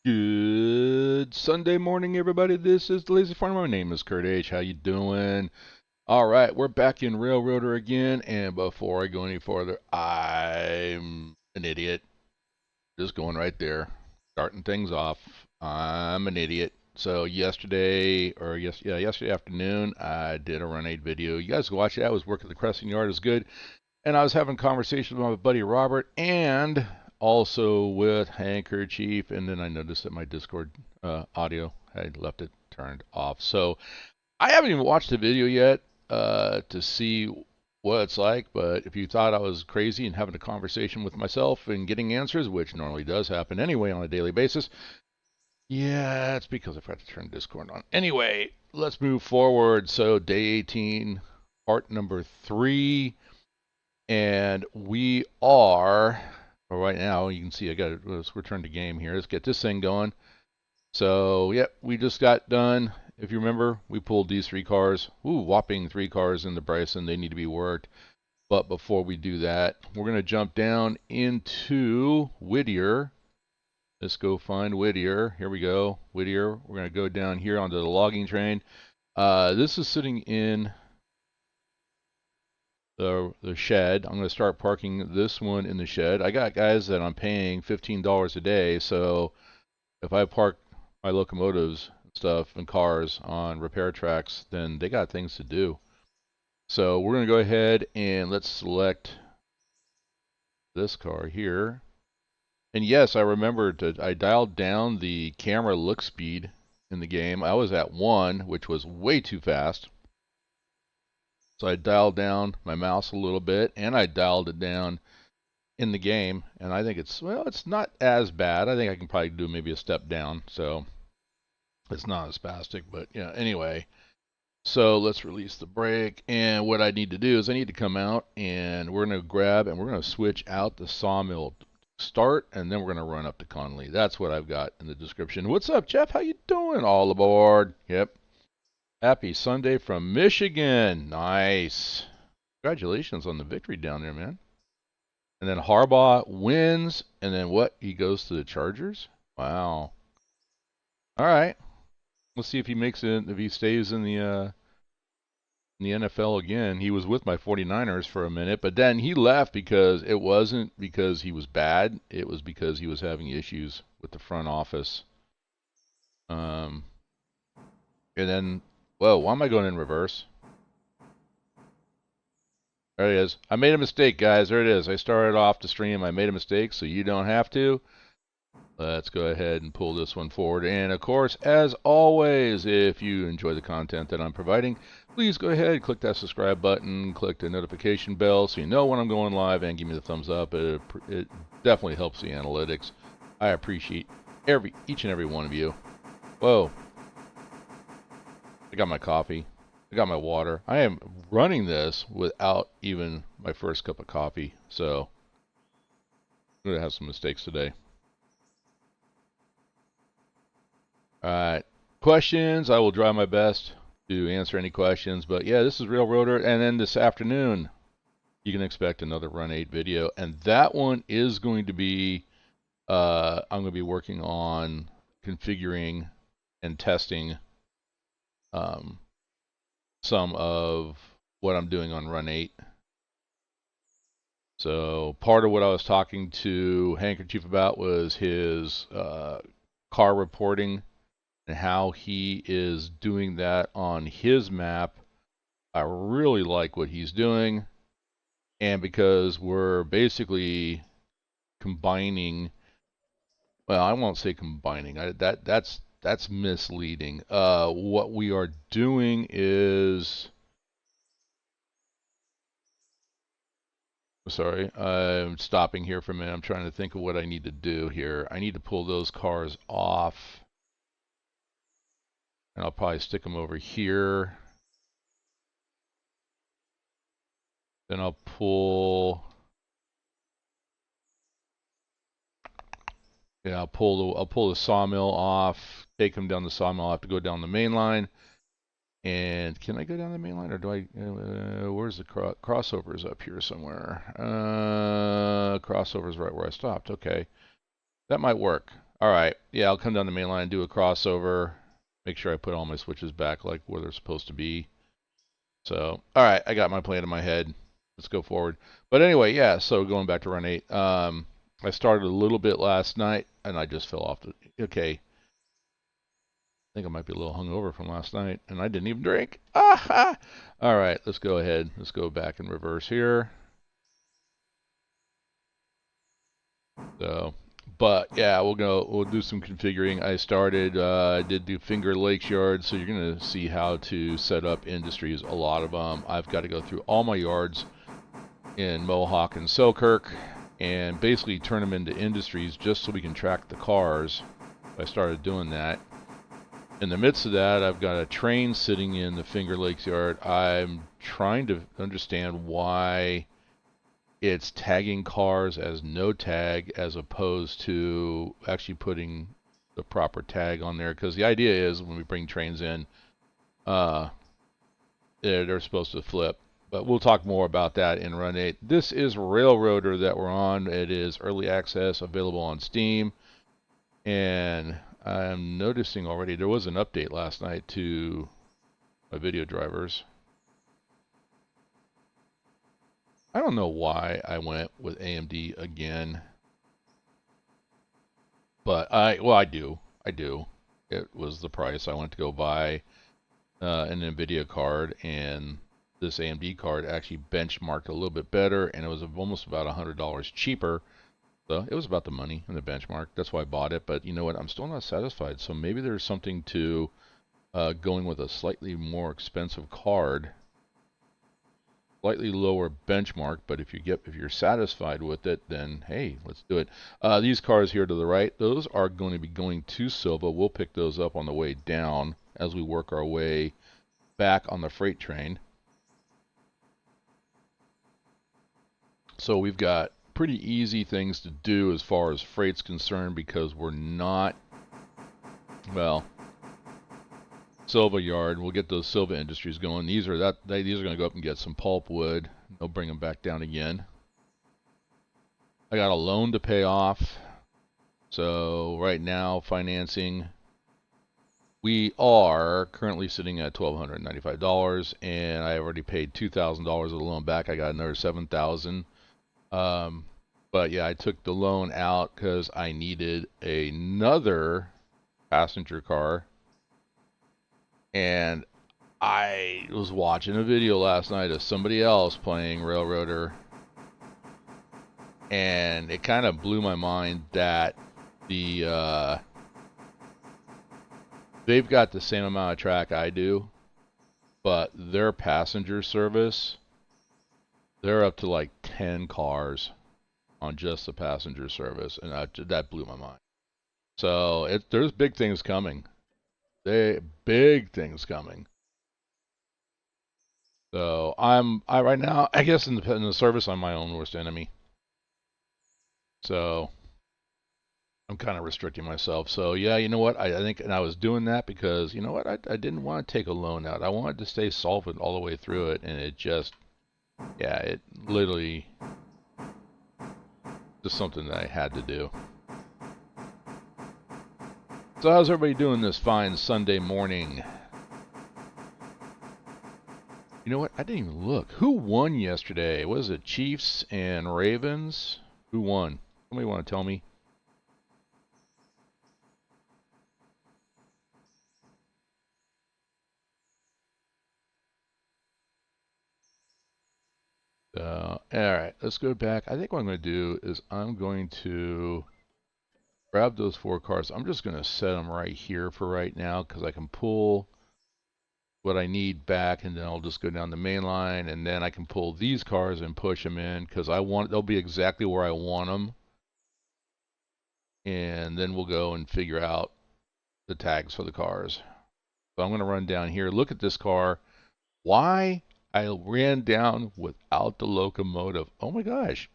Good Sunday morning, everybody. This is the Lazy Farmer. My name is Kurt H. How you doing? All right, we're back in Railroader again. And before I go any further, I'm an idiot. Just going right there, starting things off. I'm an idiot. So yesterday afternoon, I did a Run8 video. You guys can watch it. I was working at the Crescent Yard. It was good. And I was having conversations with my buddy Robert and also with Handkerchief. And then I noticed that my Discord audio had left it turned off. So I haven't even watched the video yet to see what it's like. But if you thought I was crazy and having a conversation with myself and getting answers, which normally does happen anyway on a daily basis, yeah, it's because I forgot to turn Discord on. Anyway, let's move forward. So day 18, part number 3. And we are, well, right now, you can see let's return to game here. Let's get this thing going. So, yep, we just got done. If you remember, we pulled these 3 cars. Ooh, whopping 3 cars in the Bryson. They need to be worked. But before we do that, we're going to jump down into Whittier. Let's go find Whittier. Here we go. Whittier. We're going to go down here onto the logging train. This is sitting in the shed. I'm going to start parking this one in the shed. I got guys that I'm paying $15 a day, so if I park my locomotives and stuff and cars on repair tracks, then they got things to do. So we're going to go ahead and let's select this car here. And yes, I remembered I dialed down the camera look speed in the game. I was at 1, which was way too fast. So I dialed down my mouse a little bit, and I dialed it down in the game, and I think it's not as bad. I think I can probably do maybe a step down, so it's not as spastic, but yeah, anyway. So let's release the brake, and what I need to do is I need to come out, and we're going to grab, and we're going to switch out the sawmill start, and then we're going to run up to Connelly. That's what I've got in the description. What's up, Jeff? How you doing? All aboard. Yep. Happy Sunday from Michigan. Nice. Congratulations on the victory down there, man. And then Harbaugh wins, and then what? He goes to the Chargers? Wow. All right. Let's see if he makes it, if he stays in the NFL again. He was with my 49ers for a minute, but then he left because it wasn't because he was bad. It was because he was having issues with the front office. And then, whoa, why am I going in reverse? There it is. I made a mistake, guys. There it is. I started off the stream. I made a mistake, so you don't have to. Let's go ahead and pull this one forward. And of course, as always, if you enjoy the content that I'm providing, please go ahead, click that subscribe button, click the notification bell so you know when I'm going live, and give me the thumbs up. It definitely helps the analytics. I appreciate each and every one of you. Whoa. I got my coffee. I got my water. I am running this without even my first cup of coffee, so I'm going to have some mistakes today. All right. Questions. I will try my best to answer any questions. But yeah, this is Railroader. And then this afternoon, you can expect another Run8 video. And that one is going to be, I'm going to be working on configuring and testing some of what I'm doing on Run8. So part of what I was talking to Handkerchief about was his car reporting and how he is doing that on his map. I really like what he's doing. And because we're basically combining, well, I won't say combining. That's misleading. What we are doing is, sorry, I'm stopping here for a minute. I'm trying to think of what I need to do here. I need to pull those cars off. And I'll probably stick them over here. Then I'll pull, yeah, I'll pull the sawmill off, take them down the sawmill. I'll have to go down the main line. And can I go down the main line, or do I, where's the crossovers up here somewhere? Crossovers right where I stopped. Okay. That might work. All right. Yeah, I'll come down the main line and do a crossover. Make sure I put all my switches back like where they're supposed to be. So, all right, I got my plan in my head. Let's go forward. But anyway, yeah, so going back to Run 8, I started a little bit last night, and I just fell off the... Okay, I think I might be a little hungover from last night, and I didn't even drink. Ah! All right, let's go ahead. Let's go back in reverse here. So, but yeah, we'll do some configuring. I did do Finger Lakes yards, so you're gonna see how to set up industries. A lot of them. I've got to go through all my yards in Mohawk and Selkirk and basically turn them into industries just so we can track the cars. I started doing that. In the midst of that, I've got a Trainz sitting in the Finger Lakes yard. I'm trying to understand why it's tagging cars as no tag as opposed to actually putting the proper tag on there, because the idea is when we bring Trainz in, they're supposed to flip. But we'll talk more about that in Run 8. This is Railroader that we're on. It is early access, available on Steam. And I'm noticing already there was an update last night to my video drivers. I don't know why I went with AMD again. But I do. It was the price. I went to go buy an NVIDIA card, and this AMD card actually benchmarked a little bit better, and it was almost about $100 cheaper. So it was about the money and the benchmark. That's why I bought it. But you know what? I'm still not satisfied. So maybe there's something to going with a slightly more expensive card, slightly lower benchmark. But if you're satisfied with it, then hey, let's do it. These cars here to the right, those are going to be going to Sylva. We'll pick those up on the way down as we work our way back on the freight train. So we've got pretty easy things to do as far as freight's concerned, because we're not, well, Sylva yard. We'll get those Sylva industries going. These are going to go up and get some pulp wood. They'll bring them back down again. I got a loan to pay off. So right now, financing, we are currently sitting at $1,295, and I already paid $2,000 of the loan back. I got another $7,000. But yeah, I took the loan out because I needed another passenger car. And I was watching a video last night of somebody else playing Railroader, and it kind of blew my mind that they've got the same amount of track I do, but their passenger service, they're up to like 10 cars on just the passenger service, and that blew my mind. So there's big things coming. Big things coming. So right now, I guess in the service, I'm my own worst enemy. So I'm kind of restricting myself. So yeah, you know what? I think, and I was doing that because, you know what? I didn't want to take a loan out. I wanted to stay solvent all the way through it, and it just, yeah, it literally just something that I had to do. So how's everybody doing this fine Sunday morning? You know what? I didn't even look. Who won yesterday? Was it Chiefs and Ravens? Who won? Somebody want to tell me? All right, let's go back. I think what I'm going to do is I'm going to grab those 4 cars. I'm just going to set them right here for right now because I can pull what I need back, and then I'll just go down the main line, and then I can pull these cars and push them in because they'll be exactly where I want them. And then we'll go and figure out the tags for the cars. So I'm going to run down here. Look at this car. Why? I ran down without the locomotive. Oh my gosh.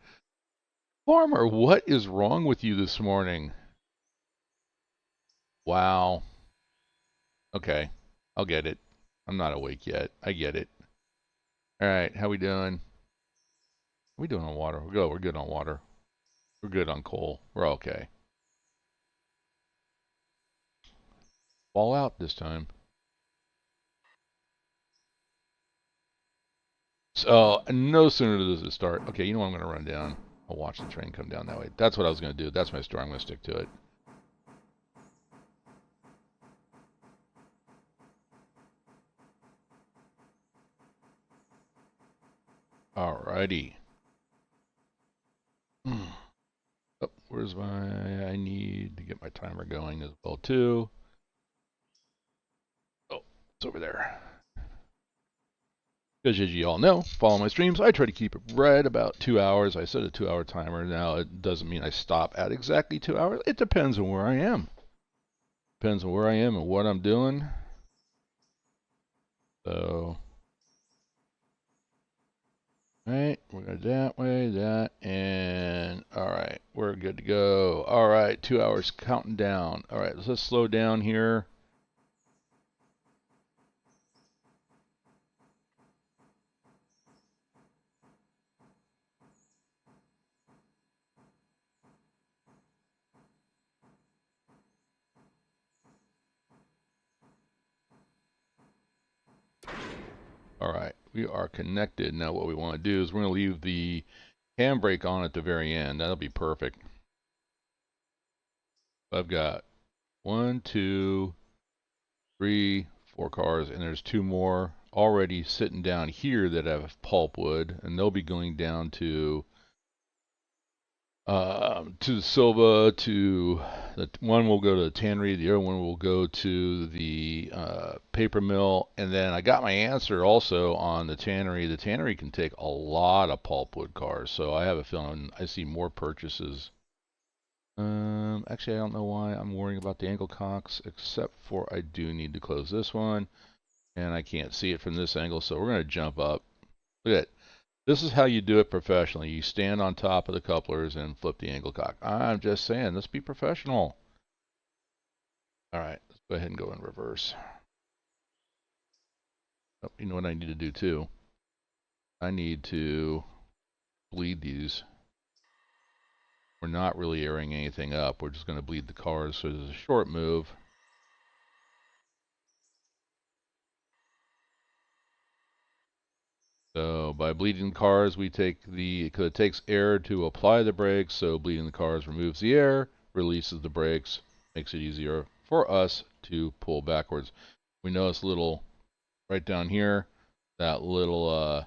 Farmer, what is wrong with you this morning? Wow. Okay. I'll get it. I'm not awake yet. I get it. All right. How we doing? How we doing on water? We're good on water. We're good on coal. We're okay. fall out this time. So no sooner does it start. Okay, you know what? I'm going to run down. I'll watch the train come down that way. That's what I was going to do. That's my story. I'm going to stick to it. Alrighty. Oh, where's my... I need to get my timer going as well, too. Oh, it's over there. Because as you all know, follow my streams, I try to keep it right about 2 hours. I set a 2-hour timer. Now, it doesn't mean I stop at exactly 2 hours. It depends on where I am. Depends on where I am and what I'm doing. So, alright, we're going to that way, that, and alright, we're good to go. Alright, 2 hours counting down. Alright, let's slow down here. Alright, we are connected. Now what we want to do is we're going to leave the handbrake on at the very end. That'll be perfect. I've got 1, 2, 3, 4 cars, and there's 2 more already sitting down here that have pulpwood, and they'll be going down to Sylva. To the one will go to the tannery, the other one will go to the paper mill, and then I got my answer also on the tannery. The tannery can take a lot of pulpwood cars, so I have a feeling I see more purchases. Actually, I don't know why I'm worrying about the angle cocks, except for I do need to close this one, and I can't see it from this angle, so we're going to jump up. Look at it. This is how you do it professionally. You stand on top of the couplers and flip the angle cock. I'm just saying, let's be professional. All right, let's go ahead and go in reverse. Oh, you know what I need to do too? I need to bleed these. We're not really airing anything up. We're just going to bleed the cars, so there's a short move. So by bleeding the cars, we take the, because it takes air to apply the brakes, so bleeding the cars removes the air, releases the brakes, makes it easier for us to pull backwards. We notice a little, right down here, that little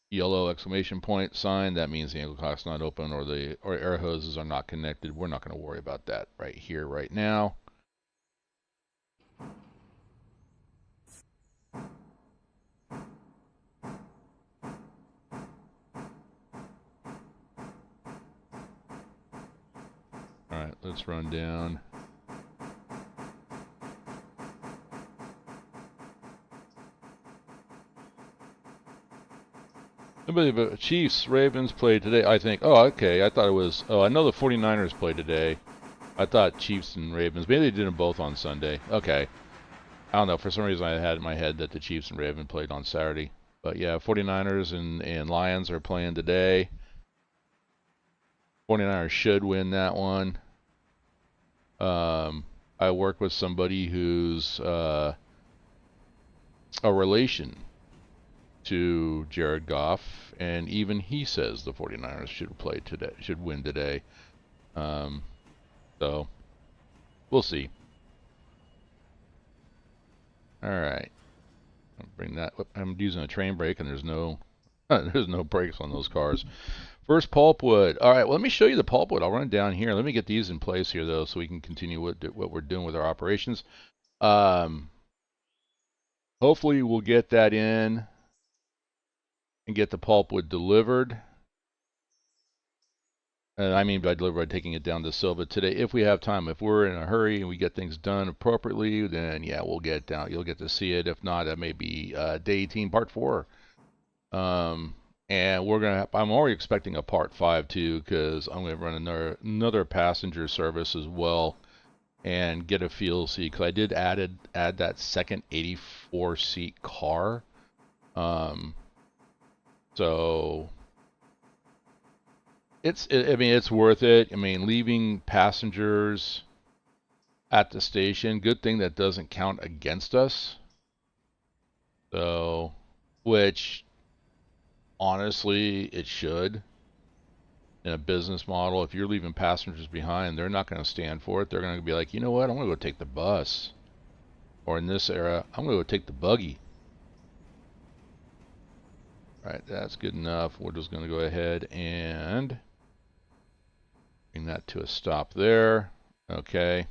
yellow exclamation point sign. That means the angle cock's not open, or the air hoses are not connected. We're not going to worry about that right here, right now. Alright, let's run down. But Chiefs, Ravens played today, I think. Oh, okay. I thought it was... Oh, I know the 49ers played today. I thought Chiefs and Ravens. Maybe they did them both on Sunday. Okay. I don't know. For some reason, I had in my head that the Chiefs and Ravens played on Saturday. But yeah, 49ers and Lions are playing today. 49ers should win that one. I work with somebody who's a relation to Jared Goff, and even he says the 49ers should play today, should win today. So we'll see. All right, I'll bring that. I'm using a train brake, and there's no brakes on those cars. First pulpwood. All right, well, let me show you the pulpwood. I'll run it down here. Let me get these in place here, though, so we can continue what we're doing with our operations. Hopefully, we'll get that in and get the pulpwood delivered. And I mean by delivered, by taking it down to Sylva today, if we have time. If we're in a hurry and we get things done appropriately, then yeah, we'll get down. You'll get to see it. If not, that may be day 18, part 4. And we're gonna. I'm already expecting a part 5 too, because I'm gonna run another passenger service as well, and get a feel. See, because I did add that second 84-seat car. So I mean, it's worth it. I mean, leaving passengers at the station. Good thing that doesn't count against us. So, which honestly, it should. In a business model, if you're leaving passengers behind, they're not going to stand for it. They're going to be like, you know what, I'm going to go take the bus. Or in this era, I'm going to go take the buggy. All right, that's good enough. We're just going to go ahead and bring that to a stop there. Okay.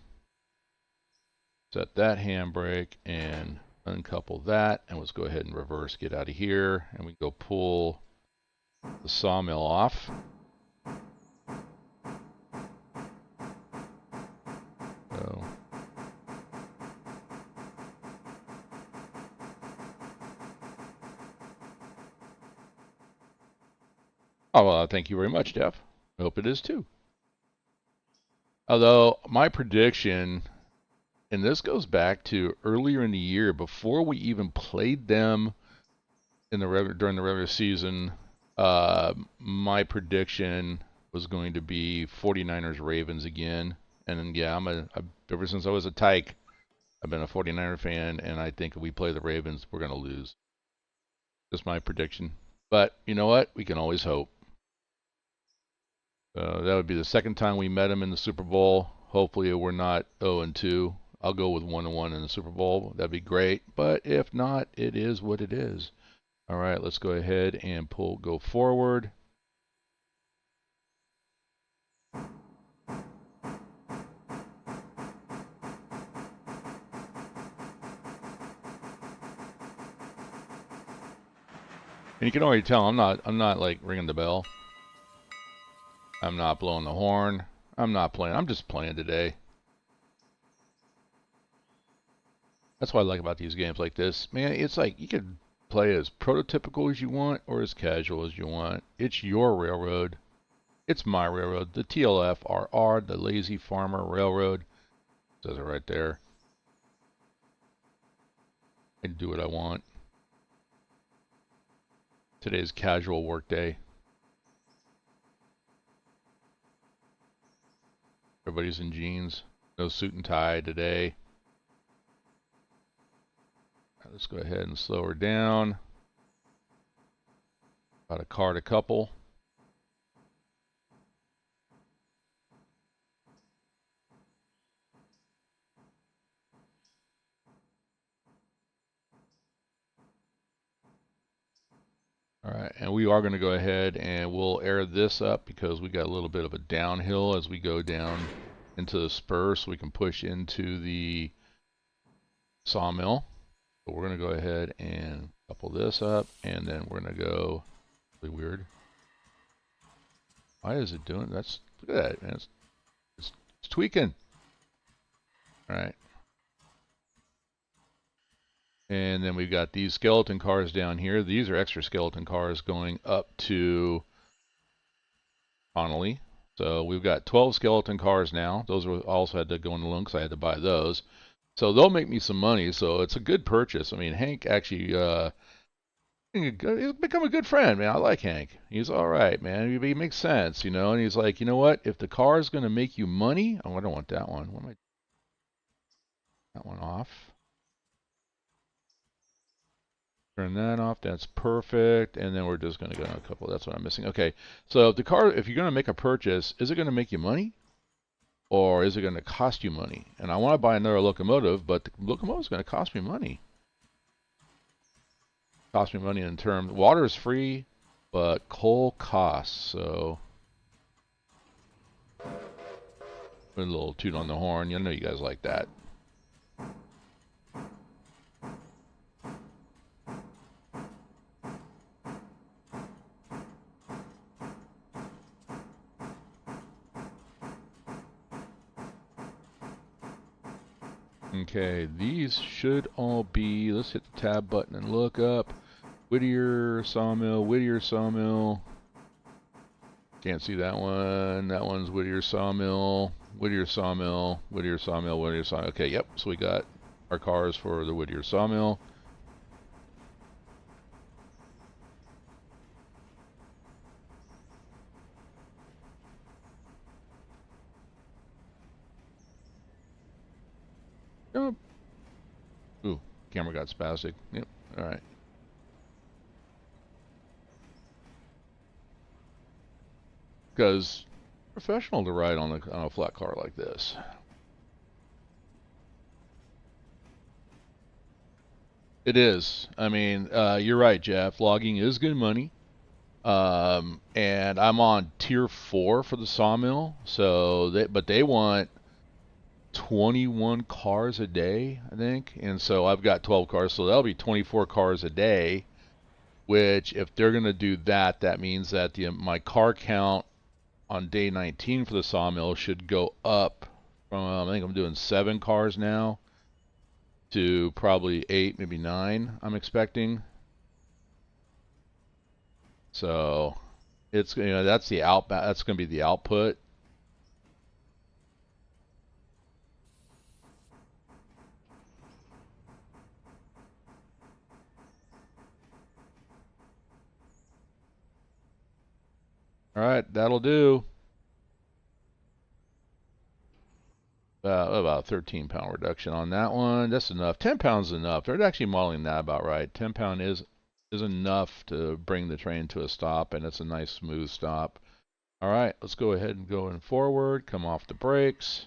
Set that handbrake and uncouple that. And let's go ahead and reverse, get out of here. And we go pull the sawmill off. So thank you very much, Jeff. I hope it is too. Although my prediction, and this goes back to earlier in the year, before we even played them in the during the regular season, my prediction was going to be 49ers Ravens again. And then, yeah, ever since I was a tyke, I've been a 49er fan, and I think if we play the Ravens, we're going to lose. Just my prediction. But you know what? We can always hope. That would be the second time we met them in the Super Bowl. Hopefully we're not 0-2. I'll go with 1-1 in the Super Bowl. That'd be great. But if not, it is what it is. All right, let's go ahead and go forward. And you can already tell I'm not like ringing the bell. I'm not blowing the horn. I'm not playing. I'm just playing today. That's what I like about these games like this. Man, it's like you can play as prototypical as you want or as casual as you want. It's your railroad. It's my railroad. The TLFRR, the Lazy Farmer Railroad. It says it right there. I can do what I want. Today's casual work day. Everybody's in jeans. No suit and tie today. Right, let's go ahead and slow her down. About a cart a couple. All right, and we are going to go ahead and we'll air this up because we got a little bit of a downhill as we go down into the spur, so we can push into the sawmill. But we're going to go ahead and couple this up, and then we're going to go really weird. Why is it doing that's look at that, man. It's tweaking. All right. And then we've got these skeleton cars down here. These are extra skeleton cars going up to Connelly. So we've got 12 skeleton cars now. Those also had to go in the loan because I had to buy those. So they'll make me some money. So it's a good purchase. I mean, Hank actually he's become a good friend, man. I like Hank. He's all right, man. He makes sense, you know. And he's like, you know what? If the car is going to make you money, oh, I don't want that one. What am I? That one off. Turn that off. That's perfect. And then we're just going to go a couple. That's what I'm missing. Okay. So if you're going to make a purchase, is it going to make you money? Or is it going to cost you money? And I want to buy another locomotive, but the locomotive is going to cost me money. Cost me money in terms. Water is free, but coal costs. So put a little toot on the horn. You know you guys like that. Okay, these should all be, let's hit the tab button and look up. Whittier Sawmill, Whittier Sawmill. Can't see that one. That one's Whittier Sawmill, Whittier Sawmill, Whittier Sawmill, Whittier Sawmill. Okay, yep, so we got our cars for the Whittier Sawmill. Camera got spastic. Yep. All right. Because professional to ride on a flat car like this. It is. I mean, you're right, Jeff. Logging is good money. And I'm on tier 4 for the sawmill. So but they want 21 cars a day, I think. And so I've got 12 cars, so that'll be 24 cars a day. Which, if they're going to do that, that means that my car count on day 19 for the sawmill should go up from, I think I'm doing 7 cars now, to probably 8, maybe 9, I'm expecting. So it's, that's the that's going to be the output. All right, that'll do. About a 13-pound reduction on that one. That's enough. 10 pounds is enough. They're actually modeling that about right. 10 pound is enough to bring the train to a stop, and it's a nice smooth stop. All right, let's go ahead and go in forward. Come off the brakes.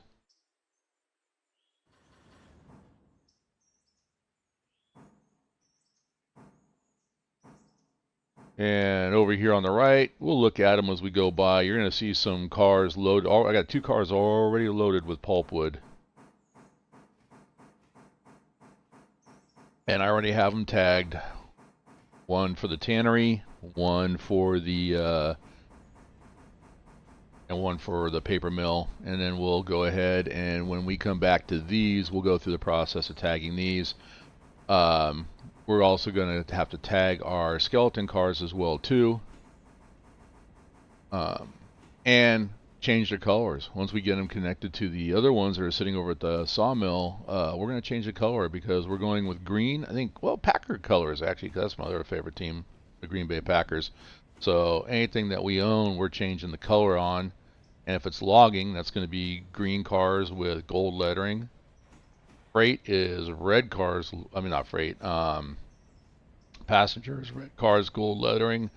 And over here on the right, we'll look at them as we go by. You're going to see some cars loaded. Oh, I got 2 cars already loaded with pulpwood. And I already have them tagged. One for the tannery, one for the and one for the paper mill. And then we'll go ahead, and when we come back to these, we'll go through the process of tagging these. We're also going to have to tag our skeleton cars as well too, and change their colors. Once we get them connected to the other ones that are sitting over at the sawmill, we're going to change the color because we're going with green. I think, well, Packer colors actually, because that's my other favorite team, the Green Bay Packers. So anything that we own, we're changing the color on. And if it's logging, that's going to be green cars with gold lettering. Freight is red cars. I mean, not freight. Passengers, red cars, gold lettering.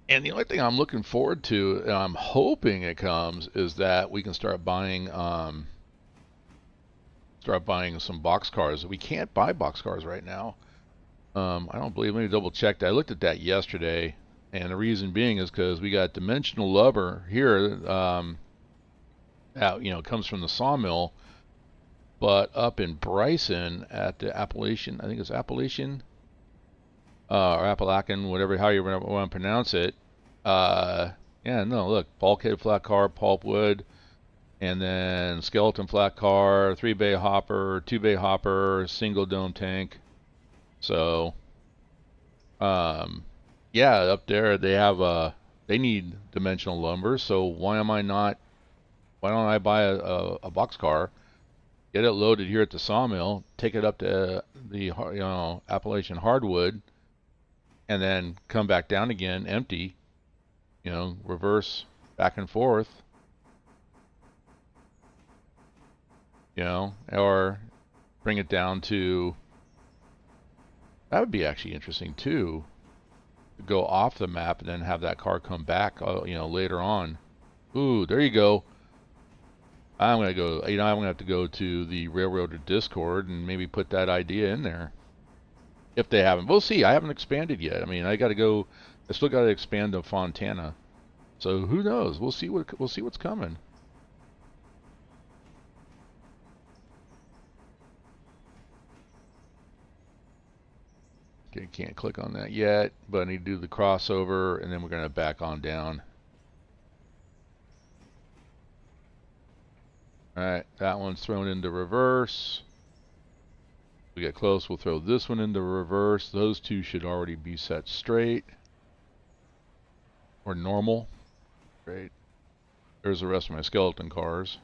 And the only thing I'm looking forward to, and I'm hoping it comes, is that we can start buying some box cars. We can't buy box cars right now. I don't believe. Let me double check that. I looked at that yesterday, and the reason being is because we got dimensional lumber here. Out, comes from the sawmill. But up in Bryson at the Appalachian, I think it's Appalachian, or Appalachian, whatever, how you want to pronounce it. Yeah, no, look, bulkhead flat car, pulpwood, and then skeleton flat car, 3-bay hopper, 2-bay hopper, single dome tank. So, yeah, up there they have they need dimensional lumber. So why don't I buy a box car? Get it loaded here at the sawmill, take it up to the Appalachian hardwood, and then come back down again empty. Reverse back and forth. Or bring it down to. That would be actually interesting too. To go off the map and then have that car come back. Later on. Ooh, there you go. I'm gonna go. I'm gonna have to go to the Railroader Discord and maybe put that idea in there. If they haven't, we'll see. I haven't expanded yet. I mean, I still got to expand to Fontana. So who knows? We'll see what's coming. Okay, can't click on that yet, but I need to do the crossover, and then we're gonna back on down. Alright, that one's thrown into reverse. We get close, we'll throw this one into reverse. Those two should already be set straight. Or normal. Great. There's the rest of my skeleton cars.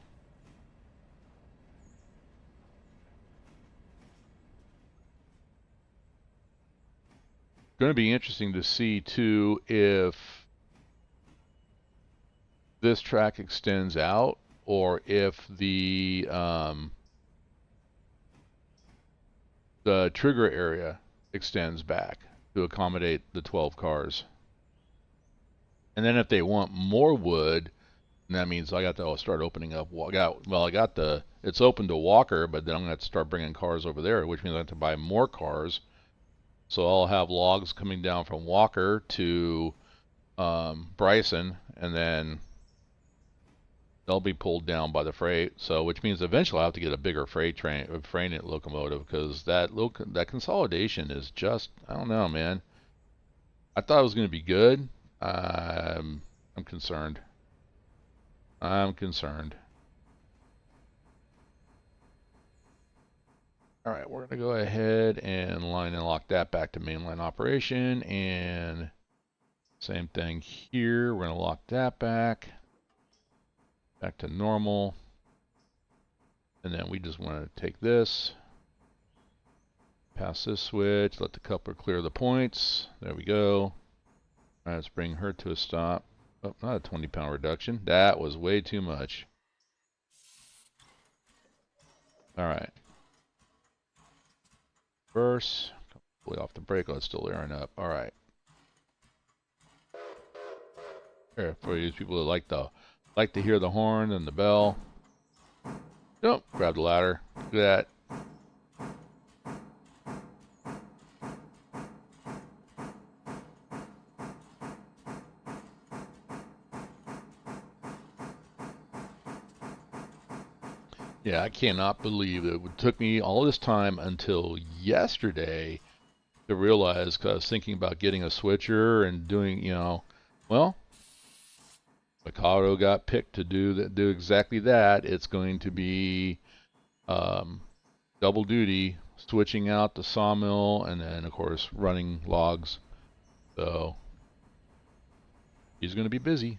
Going to be interesting to see too if this track extends out, or if the the trigger area extends back to accommodate the 12 cars. And then if they want more wood, that means I got to start opening up. It's open to Walker, but then I'm going to have to start bringing cars over there, which means I have to buy more cars. So I'll have logs coming down from Walker to Bryson, and then they'll be pulled down by the freight. So, which means eventually I'll have to get a bigger freight locomotive, because that consolidation is just, I don't know, man. I thought it was going to be good. I'm concerned. I'm concerned. All right, we're going to go ahead and line and lock that back to mainline operation, and same thing here. We're going to lock that back to normal. And then we just want to take this, pass this switch, let the coupler clear the points. There we go. All right, let's bring her to a stop. Oh, not a 20-pound reduction. That was way too much. All right. Reverse. Completely off the brake. Oh, it's still airing up. All right. Here, for these people that like to hear the horn and the bell. Nope. Grab the ladder. Look at that. Yeah, I cannot believe it took me all this time until yesterday to realize, because I was thinking about getting a switcher and doing, well, Mikado got picked to do exactly that. It's going to be double duty, switching out the sawmill and then, of course, running logs. So he's going to be busy.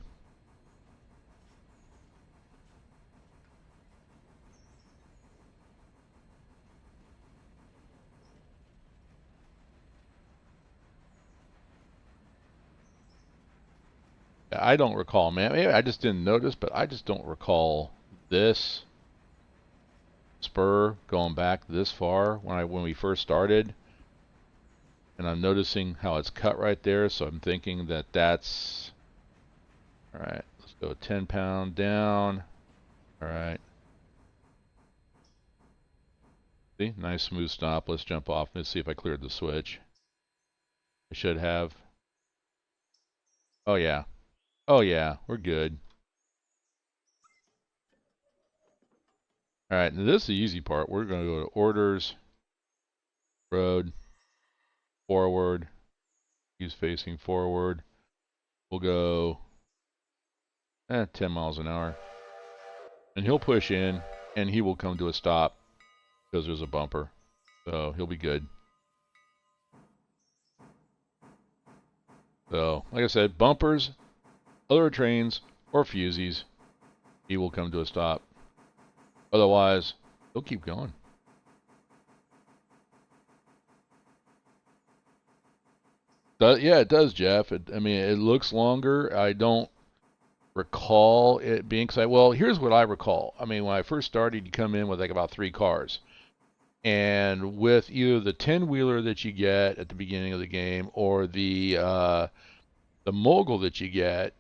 I don't recall, man. Maybe I just didn't notice, but I just don't recall this spur going back this far when we first started. And I'm noticing how it's cut right there, so I'm thinking that that's... All right, let's go 10 pound down. All right. See, nice smooth stop. Let's jump off. Let's see if I cleared the switch. I should have. Oh yeah. Oh yeah, we're good. All right, now this is the easy part. We're going to go to orders, road, forward, he's facing forward. We'll go 10 miles an hour. And he'll push in, and he will come to a stop because there's a bumper. So he'll be good. So, like I said, bumpers, other trains, or fusees, he will come to a stop. Otherwise, he'll keep going. Yeah, it does, Jeff. I mean, it looks longer. I don't recall it being... Well, here's what I recall. I mean, when I first started, you come in with like about 3 cars. And with either the 10-wheeler that you get at the beginning of the game or the mogul that you get,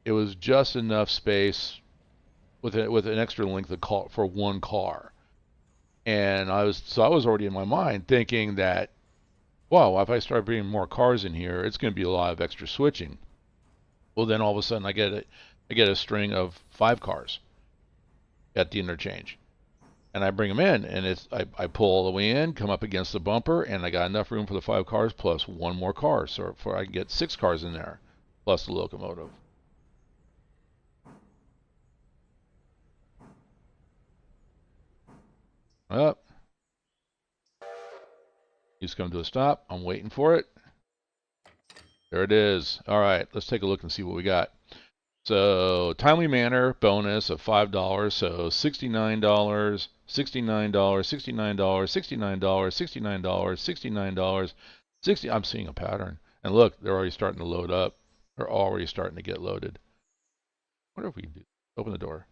it was just enough space with an extra length of car for one car. And I was already in my mind thinking that, wow, if I start bringing more cars in here, it's going to be a lot of extra switching. Well, then all of a sudden I get a string of 5 cars at the interchange. And I bring them in, and I pull all the way in, come up against the bumper, and I got enough room for the 5 cars plus one more car. So I can get 6 cars in there, plus the locomotive. Up. He's come to a stop. I'm waiting for it. There it is. All right, let's take a look and see what we got. So timely manner bonus of $5. So $69, $69, $69, $69, $69, $69, $60. I'm seeing a pattern. And look, they're already starting to load up. They're already starting to get loaded. What if we do? Open the door.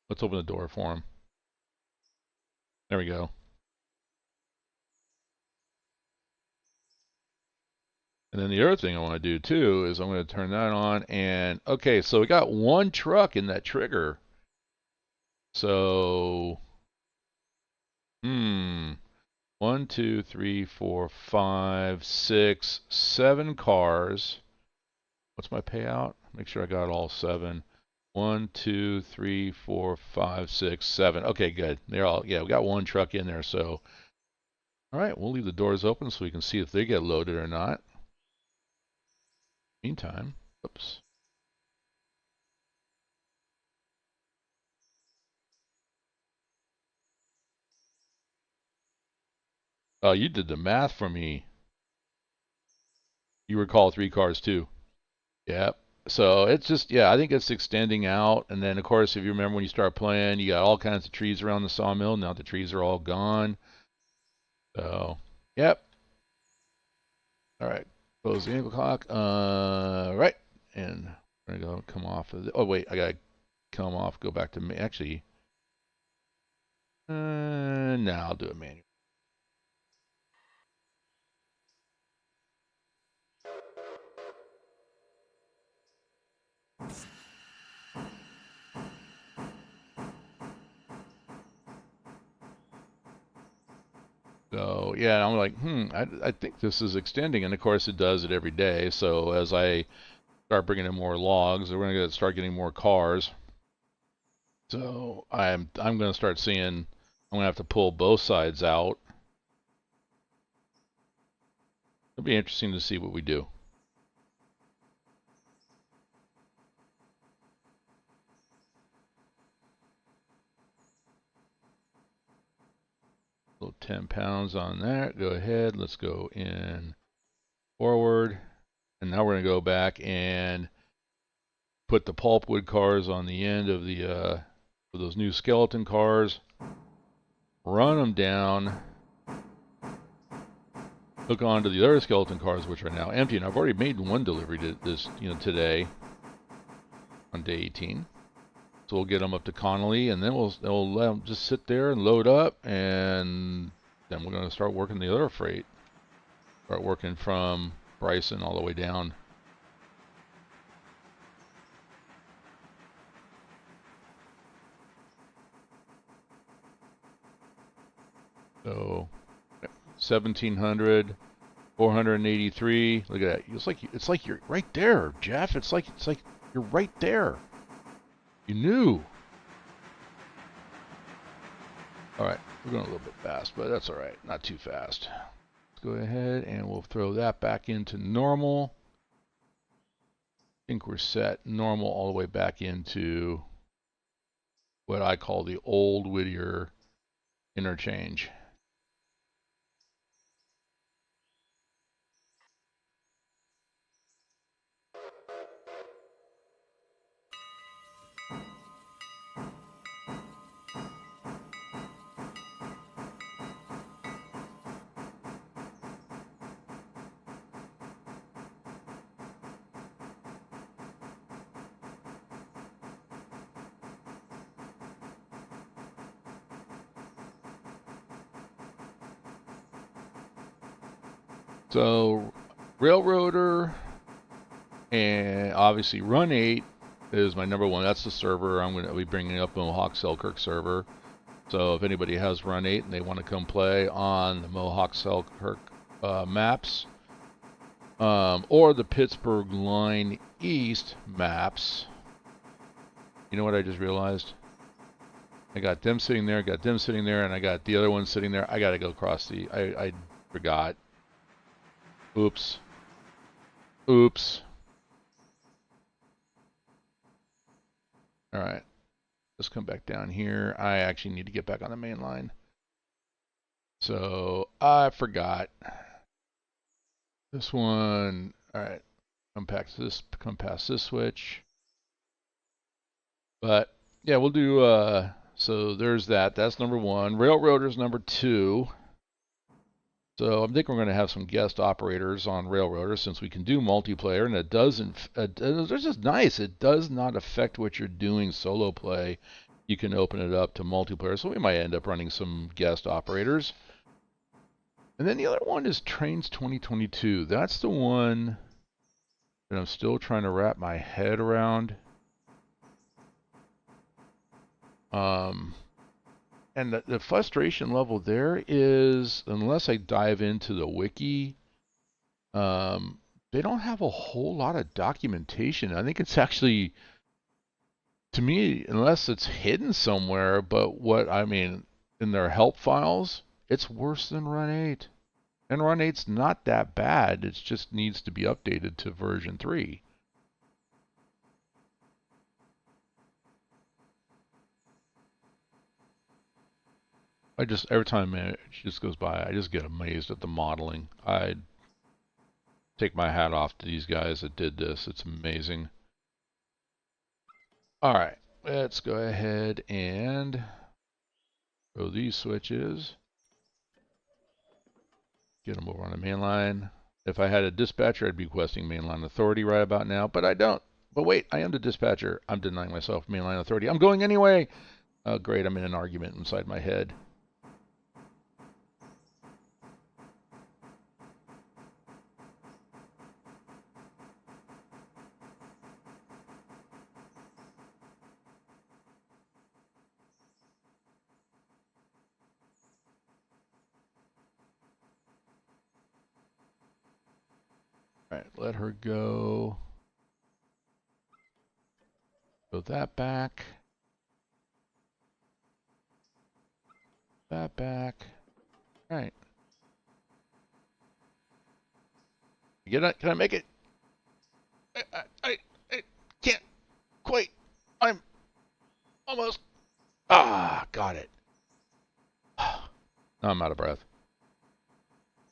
Let's open the door for them. There we go. And then the other thing I want to do too is I'm going to turn that on. And okay, so we got one truck in that trigger. So, 1, 2, 3, 4, 5, 6, 7 cars. What's my payout? Make sure I got all 7. 1, 2, 3, 4, 5, 6, 7. Okay, good. They're all, yeah, we got one truck in there. So, all right, we'll leave the doors open so we can see if they get loaded or not. Meantime, oops. Oh, you did the math for me. You recall 3 cars too. Yep. So it's just, yeah, I think it's extending out. And then, of course, if you remember when you start playing, you got all kinds of trees around the sawmill. Now the trees are all gone. So, yep. All right. Close the ankle clock. Right. And we're going to go come off of the, oh, wait, I got to come off, go back to me. Actually, now I'll do it manually. So yeah, I'm like, I think this is extending, and of course it does it every day. So as I start bringing in more logs, we're gonna start getting more cars. So I'm gonna start seeing I'm gonna have to pull both sides out. It'll be interesting to see what we do. So 10 pounds on that. Go ahead. Let's go in forward. And now we're going to go back and put the pulpwood cars on the end of the those new skeleton cars. Run them down. Hook on to the other skeleton cars, which are now empty. And I've already made one delivery to this, today on day 18. So we'll get them up to Connelly, and then we'll let them just sit there and load up, and then we're going to start working the other freight. Start working from Bryson all the way down. So 1,700, 483. Look at that. It's like you're right there, Jeff. It's like you're right there. You knew. All right, we're going a little bit fast, but that's all right. Not too fast. Let's go ahead and we'll throw that back into normal. I think we're set normal all the way back into what I call the old Whittier interchange. So Railroader and obviously Run8 is my number one. That's the server I'm going to be bringing up, Mohawk Selkirk server. So if anybody has Run8 and they want to come play on the Mohawk Selkirk maps, or the Pittsburgh Line East maps, you know what I just realized? I got them sitting there, and I got the other one sitting there. I got to go across the, I forgot. Oops. Oops. All right. Let's come back down here. I actually need to get back on the main line. So I forgot. This one. All right. Come past this switch. But yeah, we'll do so there's that. That's number one. Railroader's number 2. So I think we're going to have some guest operators on Railroader since we can do multiplayer, and it doesn't. It's just nice. It does not affect what you're doing solo play. You can open it up to multiplayer, so we might end up running some guest operators. And then the other one is Trainz 2022. That's the one that I'm still trying to wrap my head around. And the frustration level there is, unless I dive into the wiki, they don't have a whole lot of documentation. I think it's actually, to me, unless it's hidden somewhere, but what I mean, in their help files, it's worse than Run8. And Run8's not that bad. It just needs to be updated to version 3. Every time it just goes by, I just get amazed at the modeling. I take my hat off to these guys that did this. It's amazing. All right, let's go ahead and throw these switches. Get them over on the main line. If I had a dispatcher, I'd be requesting mainline authority right about now, but I don't. But wait, I am the dispatcher. I'm denying myself mainline authority. I'm going anyway. Oh, great, I'm in an argument inside my head. All right, let her go. Go that back. That back. All right. Get it? Can I make it? I can't quite. I'm almost. Ah, got it. Now I'm out of breath.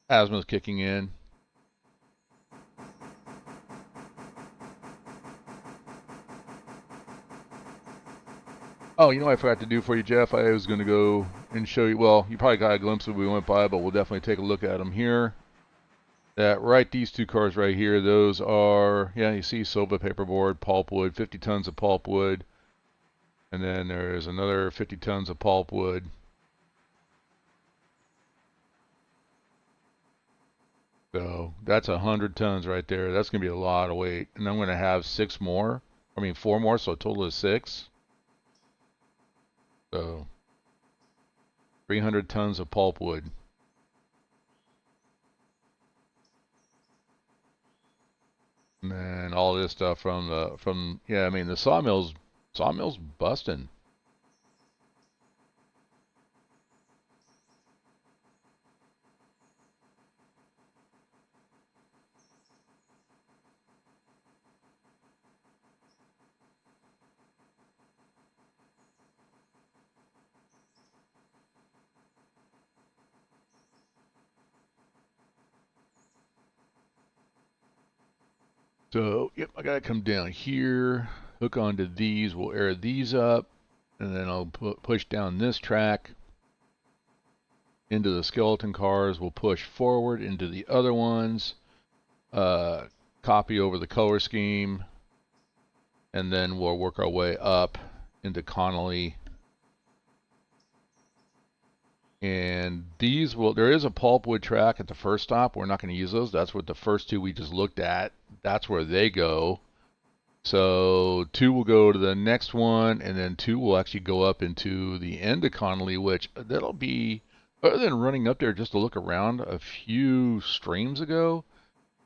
Asthma's kicking in. Oh, you know what I forgot to do for you, Jeff? I was going to go and show you. Well, you probably got a glimpse of what we went by, but we'll definitely take a look at them here. These two cars right here, those are, yeah, you see Sylva paperboard, pulpwood, 50 tons of pulpwood. And then there's another 50 tons of pulpwood. So that's 100 tons right there. That's going to be a lot of weight. And I'm going to have 4 more, so a total of 6. So 300 tons of pulpwood. And then all this stuff the sawmill's busting. So, yep, I gotta come down here, hook onto these, we'll air these up, and then I'll push down this track into the skeleton cars. We'll push forward into the other ones, copy over the color scheme, and then we'll work our way up into Connelly. And there is a pulpwood track at the first stop. We're not going to use those. That's what the first two we just looked at. That's where they go. So 2 will go to the next one, and then 2 will actually go up into the end of Connelly, which that'll be, other than running up there just to look around a few streams ago,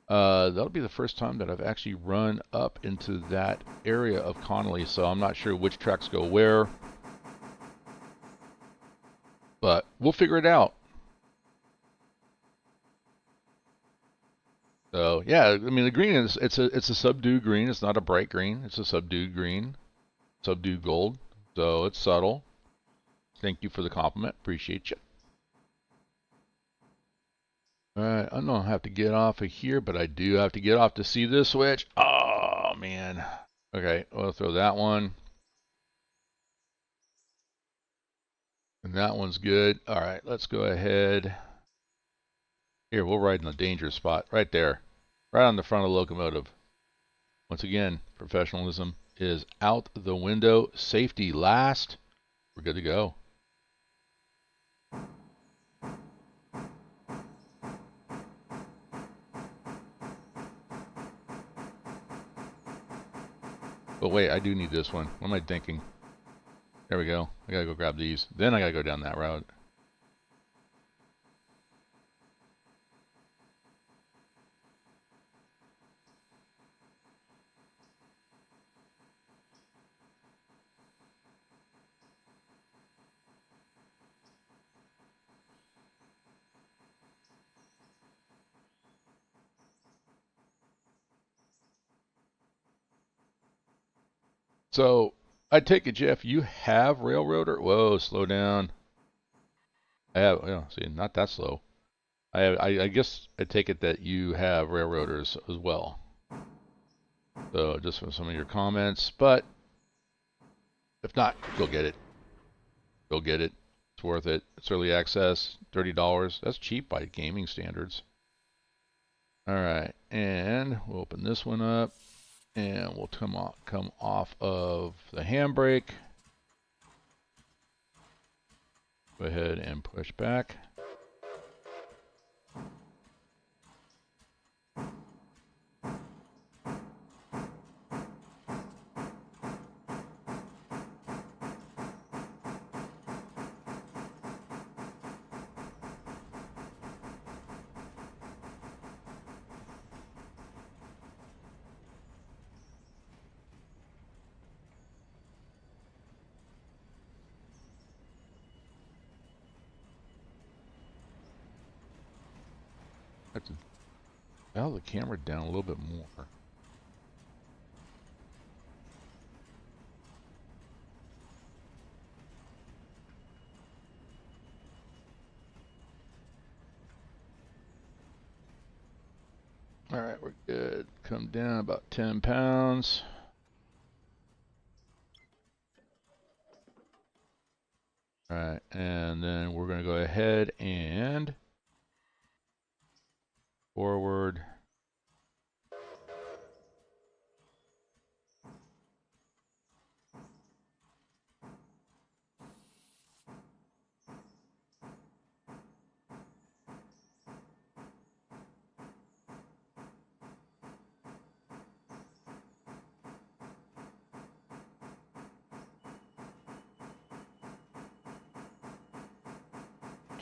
that'll be the first time that I've actually run up into that area of Connelly. So I'm not sure which tracks go where. But we'll figure it out. So yeah, I mean the green is it's a subdued green. It's not a bright green. It's a subdued green, subdued gold. So it's subtle. Thank you for the compliment. Appreciate you. All right, I don't have to get off of here, but I do have to get off to see this switch. Oh man. Okay, we'll throw that one. And that one's good. All right, let's go ahead. Here, we'll ride in the danger spot right there. Right on the front of the locomotive. Once again, professionalism is out the window. Safety last. We're good to go. But wait, I do need this one. What am I thinking? There we go. I gotta go grab these. Then I gotta go down that route. So, I take it, Jeff, you have railroader? Whoa, slow down. I have, see, not that slow. I guess I take it that you have railroaders as well. So, just from some of your comments. But, if not, go get it. Go get it. It's worth it. It's early access, $30. That's cheap by gaming standards. Alright, and we'll open this one up. And we'll come off of the handbrake. Go ahead and push back. I have to dial the camera down a little bit more. Alright, we're good. Come down about 10 pounds. Alright, and then we're going to go ahead and forward.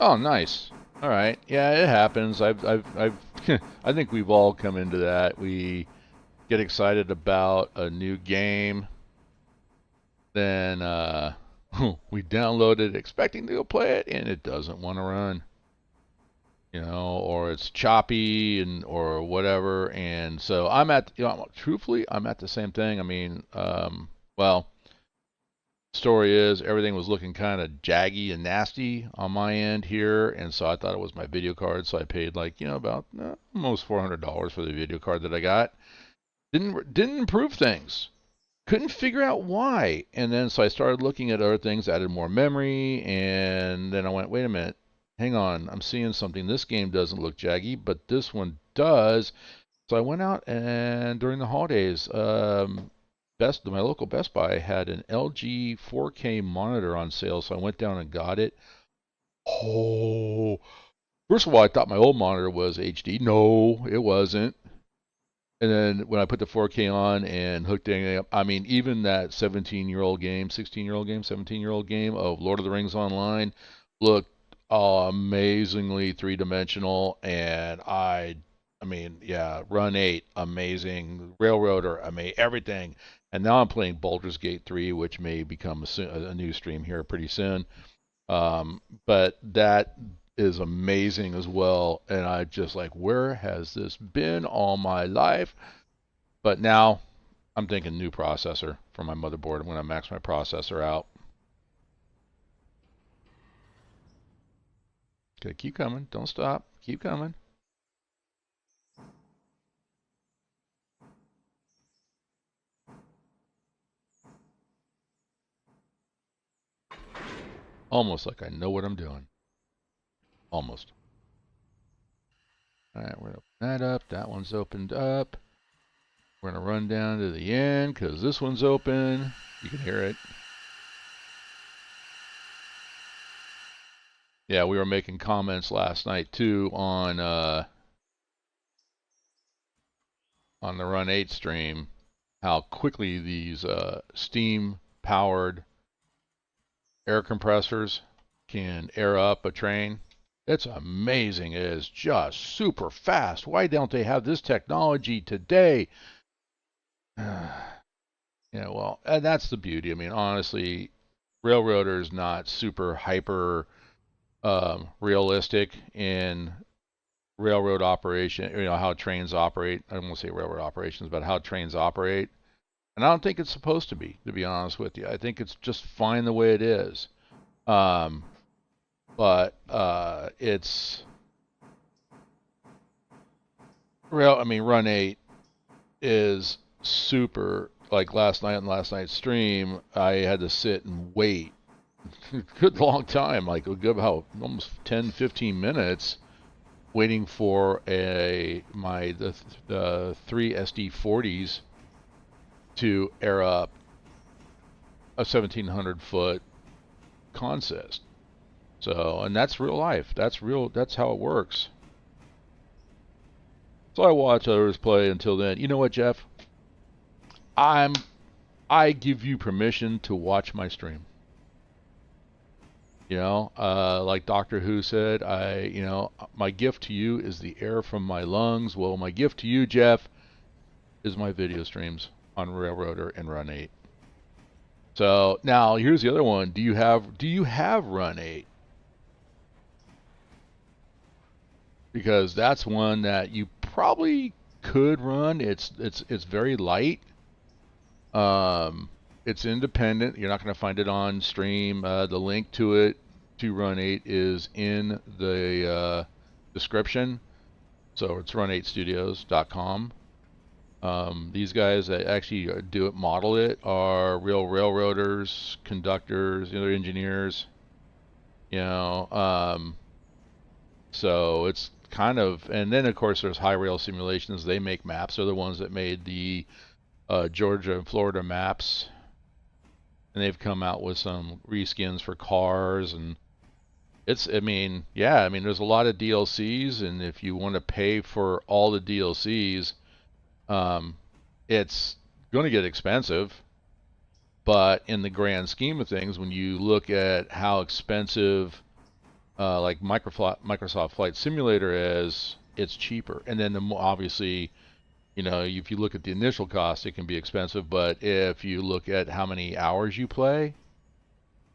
Oh, nice. All right. Yeah, it happens. I think we've all come into that. We get excited about a new game, then we download it expecting to go play it, and it doesn't want to run. You know, or it's choppy and or whatever. And so I'm at, truthfully, I'm at the same thing. I mean, well. Story is everything was looking kind of jaggy and nasty on my end here, and so I thought it was my video card, so I paid like about almost $400 for the video card that I got. Didn't improve things. Couldn't figure out why, and then so I started looking at other things, added more memory, and then I went, wait a minute, hang on, I'm seeing something. This game doesn't look jaggy, but this one does. So I went out and during the holidays, my local Best Buy had an LG 4K monitor on sale, so I went down and got it. Oh, first of all, I thought my old monitor was HD. No, it wasn't. And then when I put the 4K on and hooked it up, I mean, even that 17-year-old game, 16-year-old game, 17-year-old game of Lord of the Rings Online looked amazingly three-dimensional, and I mean, yeah, Run8, amazing, Railroader, amazing, everything. And now I'm playing Baldur's Gate 3, which may become a new stream here pretty soon. But that is amazing as well. And I just like, where has this been all my life? But now I'm thinking new processor for my motherboard. I'm going to max my processor out. Okay, keep coming. Don't stop. Keep coming. Almost like I know what I'm doing. Almost. All right, we're going to open that up. That one's opened up. We're going to run down to the end because this one's open. You can hear it. Yeah, we were making comments last night too on the Run8 stream, how quickly these steam-powered air compressors can air up a train. It's amazing. It is just super fast. Why don't they have this technology today? Yeah, well, and that's the beauty. I mean, honestly, railroaders not super hyper realistic in railroad operation. You know how trains operate. I don't want to say railroad operations, but how trains operate. And I don't think it's supposed to be honest with you. I think it's just fine the way it is. Um, but it's I mean, Run8 is super. Like last night on last night's stream, I had to sit and wait a good long time, like a good about almost 10, 15 minutes, waiting for the three SD40s to air up a 1,700 foot consist. So, and that's real life. That's real. That's how it works. So I watch others play until then. You know what, Jeff? I give you permission to watch my stream. You know, like Doctor Who said, my gift to you is the air from my lungs. Well, my gift to you, Jeff, is my video streams on Railroader and Run8. So now here's the other one. Do you have Run8? Because that's one that you probably could run. It's very light. It's independent. You're not going to find it on stream. The link to it, to Run8, is in the description. So it's run8studios.com. These guys that actually do it, model it, are real railroaders, conductors, they're engineers. You know, so it's kind of, and then of course there's High Rail Simulations. They make maps. They're the ones that made the Georgia and Florida maps, and they've come out with some reskins for cars, and there's a lot of DLCs, and if you want to pay for all the DLCs, it's going to get expensive. But in the grand scheme of things, when you look at how expensive like Microsoft Flight Simulator is, it's cheaper. And then obviously, if you look at the initial cost, it can be expensive. But if you look at how many hours you play,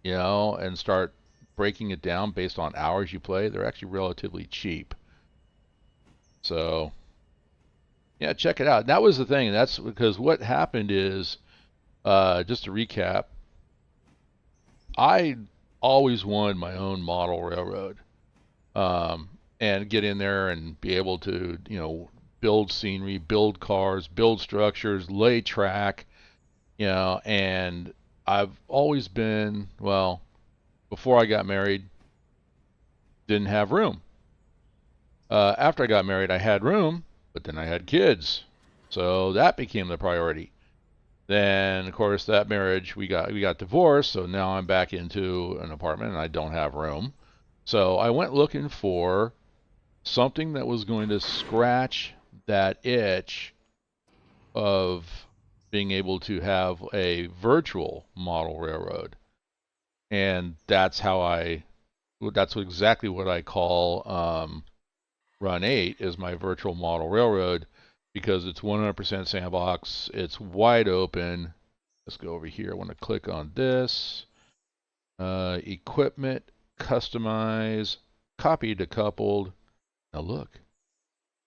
and start breaking it down based on hours you play, they're actually relatively cheap. So, yeah, check it out. That was the thing. That's because what happened is, just to recap, I always wanted my own model railroad, and get in there and be able to, build scenery, build cars, build structures, lay track, and I've always been, well, before I got married, didn't have room. After I got married, I had room, but then I had kids. So that became the priority. Then, of course, that marriage, we got divorced, so now I'm back into an apartment and I don't have room. So I went looking for something that was going to scratch that itch of being able to have a virtual model railroad. And that's exactly what I call Run8 is my virtual model railroad, because it's 100% sandbox. It's wide open. Let's go over here. I want to click on this. Equipment, customize, copy to coupled. Now look,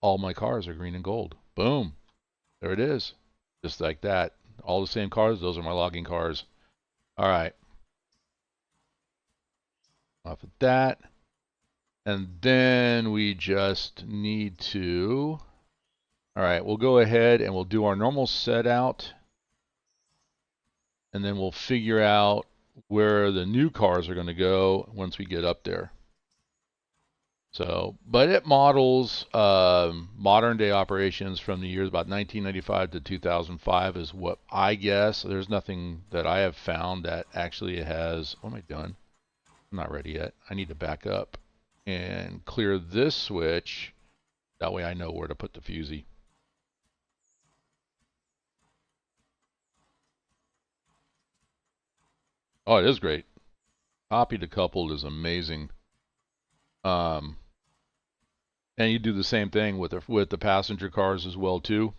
all my cars are green and gold. Boom. There it is. Just like that. All the same cars. Those are my logging cars. All right. Off of that. And then we just need to, all right, we'll go ahead and we'll do our normal set out. And then we'll figure out where the new cars are going to go once we get up there. So, but it models modern day operations from the years about 1995 to 2005 is what I guess. There's nothing that I have found that actually has, what am I doing? I'm not ready yet. I need to back up and clear this switch. That way I know where to put the fusee. Oh, it is great. Copy to coupled is amazing. And you do the same thing with the passenger cars as well too.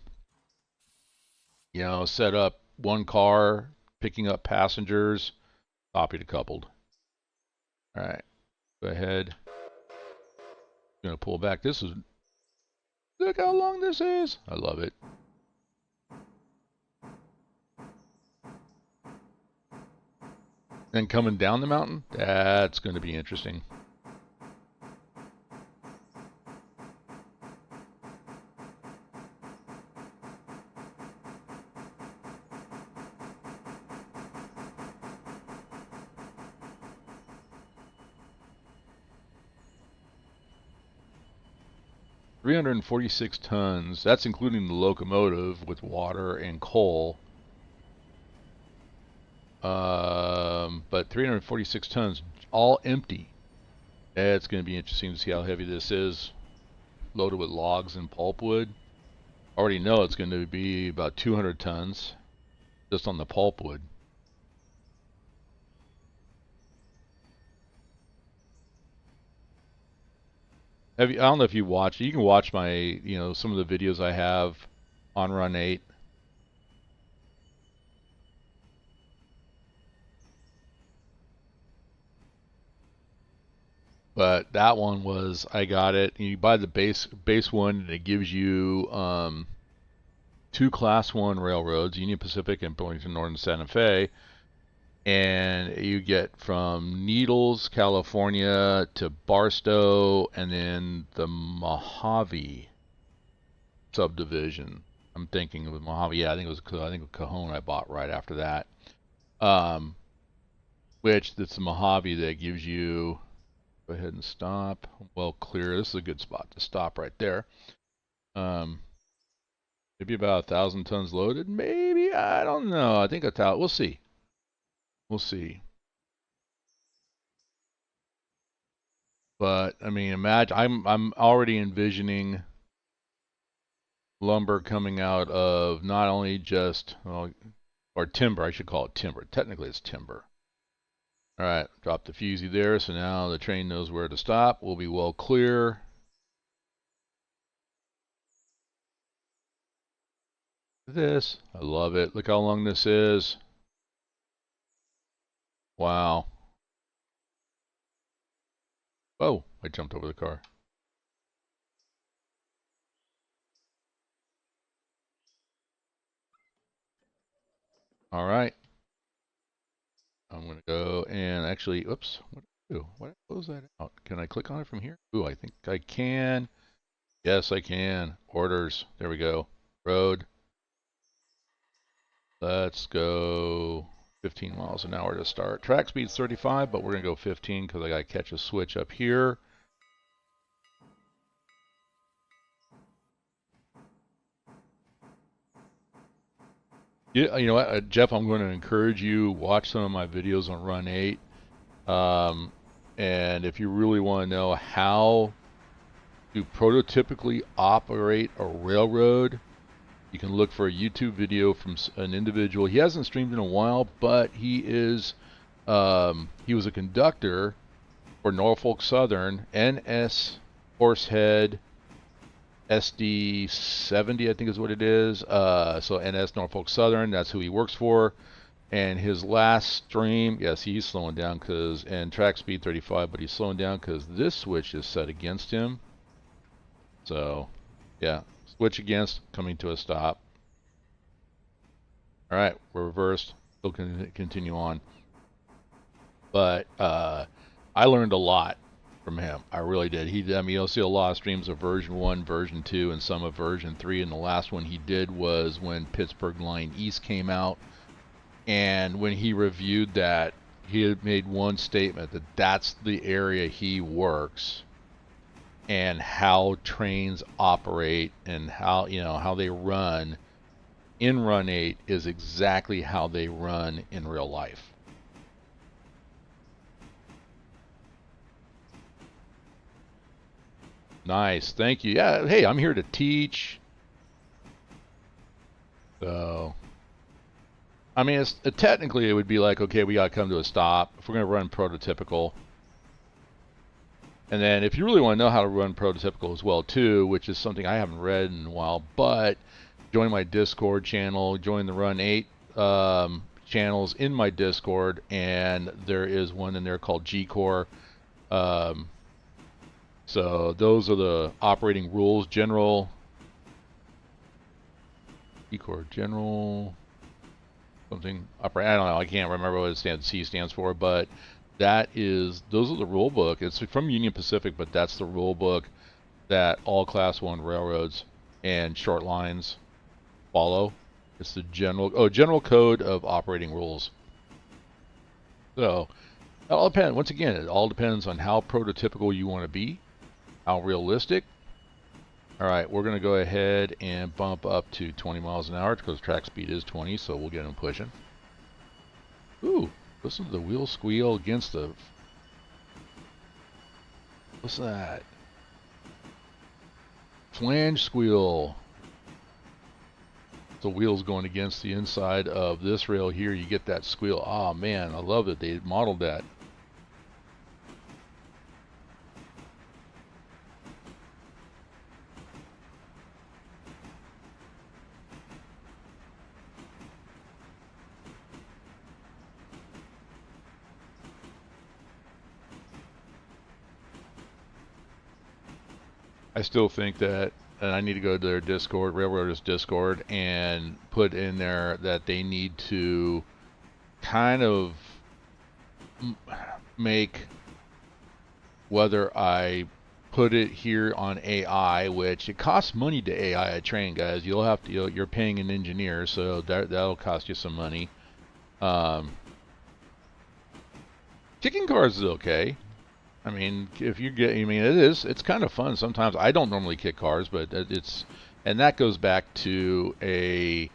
You know, set up one car picking up passengers, copy to coupled. All right, go ahead. I'm gonna pull back. Look how long this is. I love it. And coming down the mountain, that's going to be interesting. $346 tons. That's including the locomotive with water and coal. But 346 tons, all empty. It's going to be interesting to see how heavy this is, loaded with logs and pulpwood. Already know it's going to be about 200 tons just on the pulpwood. I don't know if you watch. You can watch my, some of the videos I have on Run8. But that one was, I got it. You buy the base one, and it gives you 2 Class 1 railroads, Union Pacific and Burlington Northern Santa Fe. And you get from Needles, California to Barstow, and then the Mojave subdivision. I'm thinking of Mojave. Yeah, I think Cajon I bought right after that. Which it's the Mojave that gives you. Go ahead and stop. Well, clear. This is a good spot to stop right there. Maybe about 1,000 tons loaded. Maybe, I don't know. I think 1,000. We'll see. We'll see. But I mean, imagine I'm already envisioning lumber coming out of not only just or timber. I should call it timber. Technically, it's timber. All right, drop the fusee there. So now the train knows where to stop. We'll be well clear. This, I love it. Look how long this is. Wow. Oh, I jumped over the car. All right. I'm going to go and actually, oops, what did I do? Why did I close that out? Can I click on it from here? Ooh, I think I can. Yes, I can. Orders. There we go. Road. Let's go 15 miles an hour to start. Track speed's 35, but we're going to go 15 because I got to catch a switch up here. Yeah, you know what, Jeff, I'm going to encourage you, watch some of my videos on Run8. And if you really want to know how to prototypically operate a railroad, you can look for a YouTube video from an individual. He hasn't streamed in a while, but he was a conductor for Norfolk Southern, NS Horsehead SD 70, I think is what it is. So NS Norfolk Southern, that's who he works for. And his last stream, yes, he's slowing down and track speed 35, but he's slowing down because this switch is set against him. So, yeah, switch against, coming to a stop. All right, we're reversed. Still can continue on. But I learned a lot from him. I really did. You'll see a lot of streams of version 1, version 2, and some of version 3. And the last one he did was when Pittsburgh Line East came out. And when he reviewed that, he had made one statement that that's the area he works, and how trains operate and how they run in Run8 is exactly how they run in real life. Nice, thank you. Yeah, hey, I'm here to teach. So I mean, technically it would be like, okay, we got to come to a stop if we're going to run prototypical. And then if you really want to know how to run prototypical as well too, which is something I haven't read in a while, but join my Discord channel, join the Run8 channels in my Discord, and there is one in there called G-Core. So those are the operating rules, general, G-Core, general, something, I don't know, I can't remember what C stands for, but those are the rule book. It's from Union Pacific, but that's the rule book that all Class 1 railroads and short lines follow. It's the general code of operating rules. So it all depends. Once again, it all depends on how prototypical you want to be, how realistic. All right, we're going to go ahead and bump up to 20 miles an hour because track speed is 20, so we'll get them pushing. Ooh, listen to the wheel squeal against the... What's that? Flange squeal. The wheels going against the inside of this rail here, you get that squeal. Oh man, I love that they modeled that. I still think that, and I need to go to their Discord, Railroaders Discord, and put in there that they need to kind of make, whether I put it here on AI, which it costs money to AI a train, guys. You'll have to, you're paying an engineer, so that'll cost you some money. Kicking cars is okay. I mean, if you get, I mean, it's kind of fun sometimes. I don't normally kick cars, but and that goes back to an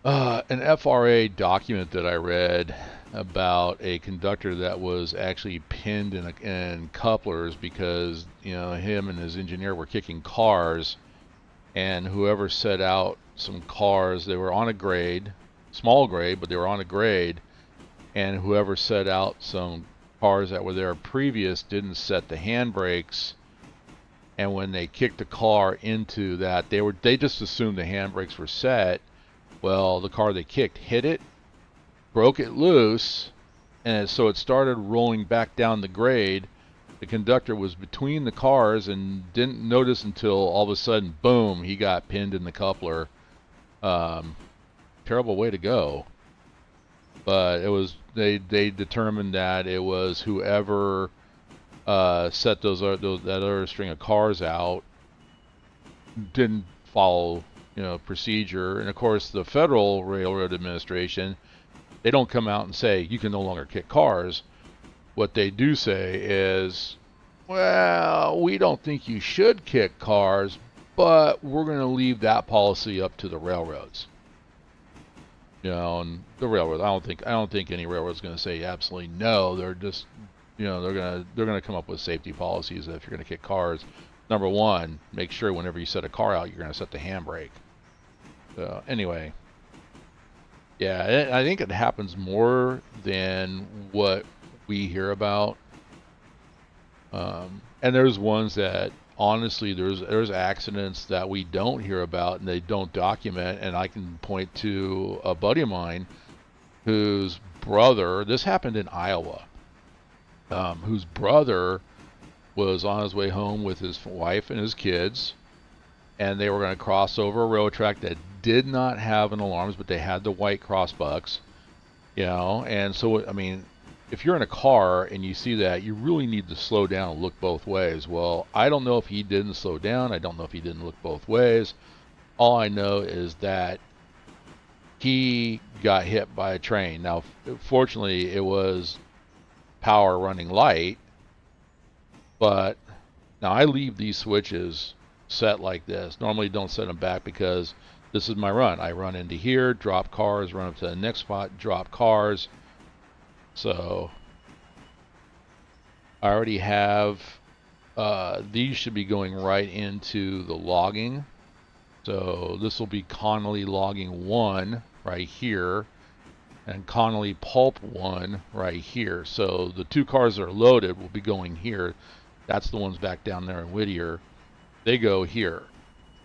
FRA document that I read about a conductor that was actually pinned in couplers because, him and his engineer were kicking cars, and whoever set out some cars, they were on a grade, small grade, but they were on a grade, and whoever set out some cars that were there previous didn't set the handbrakes, and when they kicked the car into that, they just assumed the handbrakes were set. Well, the car they kicked hit it, broke it loose, and so it started rolling back down the grade. The conductor was between the cars and didn't notice until all of a sudden, boom, he got pinned in the coupler. Terrible way to go. But it was, they determined that it was whoever set that other string of cars out didn't follow procedure. And of course the Federal Railroad Administration, they don't come out and say you can no longer kick cars. What they do say is, well, we don't think you should kick cars, but we're going to leave that policy up to the railroads. And the railroad, I don't think any railroad's going to say absolutely no. They're just, they're going to come up with safety policies that if you're going to kick cars, number one, make sure whenever you set a car out, you're going to set the handbrake. So anyway, yeah, I think it happens more than what we hear about. And there's ones that, honestly, there's accidents that we don't hear about and they don't document. And I can point to a buddy of mine whose brother, this happened in Iowa, whose brother was on his way home with his wife and his kids, and they were going to cross over a railroad track that did not have an alarms, but they had the white crossbucks, and so, I mean, if you're in a car and you see that, you really need to slow down and look both ways. Well, I don't know if he didn't slow down. I don't know if he didn't look both ways. All I know is that he got hit by a train. Now, fortunately, it was power running light, but now I leave these switches set like this. Normally don't set them back because this is my run. I run into here, drop cars, run up to the next spot, drop cars. So I already have, these should be going right into the logging. So this will be Connelly logging 1. right here, and Connelly Pulp 1 right here. So the 2 cars that are loaded will be going here. That's the ones back down there in Whittier. They go here.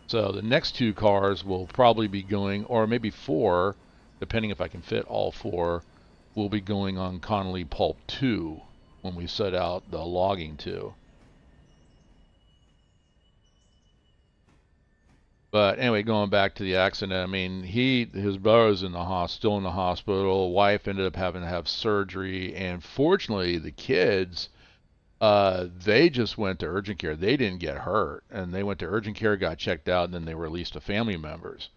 So the next 2 cars will probably be going, or maybe 4, depending if I can fit all 4, will be going on Connelly Pulp 2 when we set out the logging 2. But anyway, going back to the accident, I mean, his brother's still in the hospital. Wife ended up having to have surgery, and fortunately, the kids, they just went to urgent care. They didn't get hurt, and they went to urgent care, got checked out, and then they were released to family members.